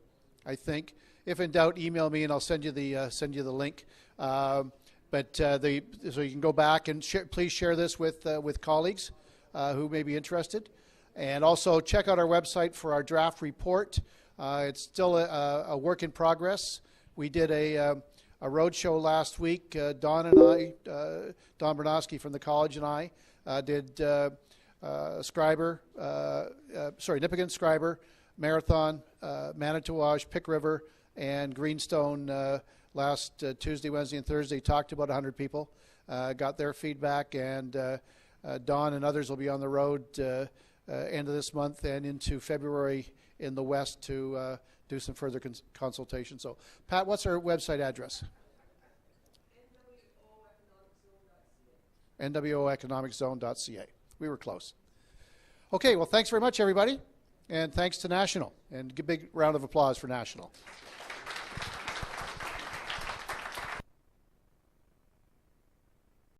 I think. If in doubt, email me and I'll send you the link. So you can go back and please share this with colleagues who may be interested, and also check out our website for our draft report. It's still a work in progress. We did a road show last week. Don and I, Don Bernowski from the college and I did Nipigon, Scriber, Marathon, Manitouwadge, Pick River, and Greenstone last Tuesday, Wednesday, and Thursday. Talked to about 100 people, got their feedback, and Don and others will be on the road end of this month and into February in the West to do some further consultation. So, Pat, what's our website address? NWOeconomiczone.ca. We were close. Okay, well, thanks very much, everybody, and thanks to National. And a big round of applause for National.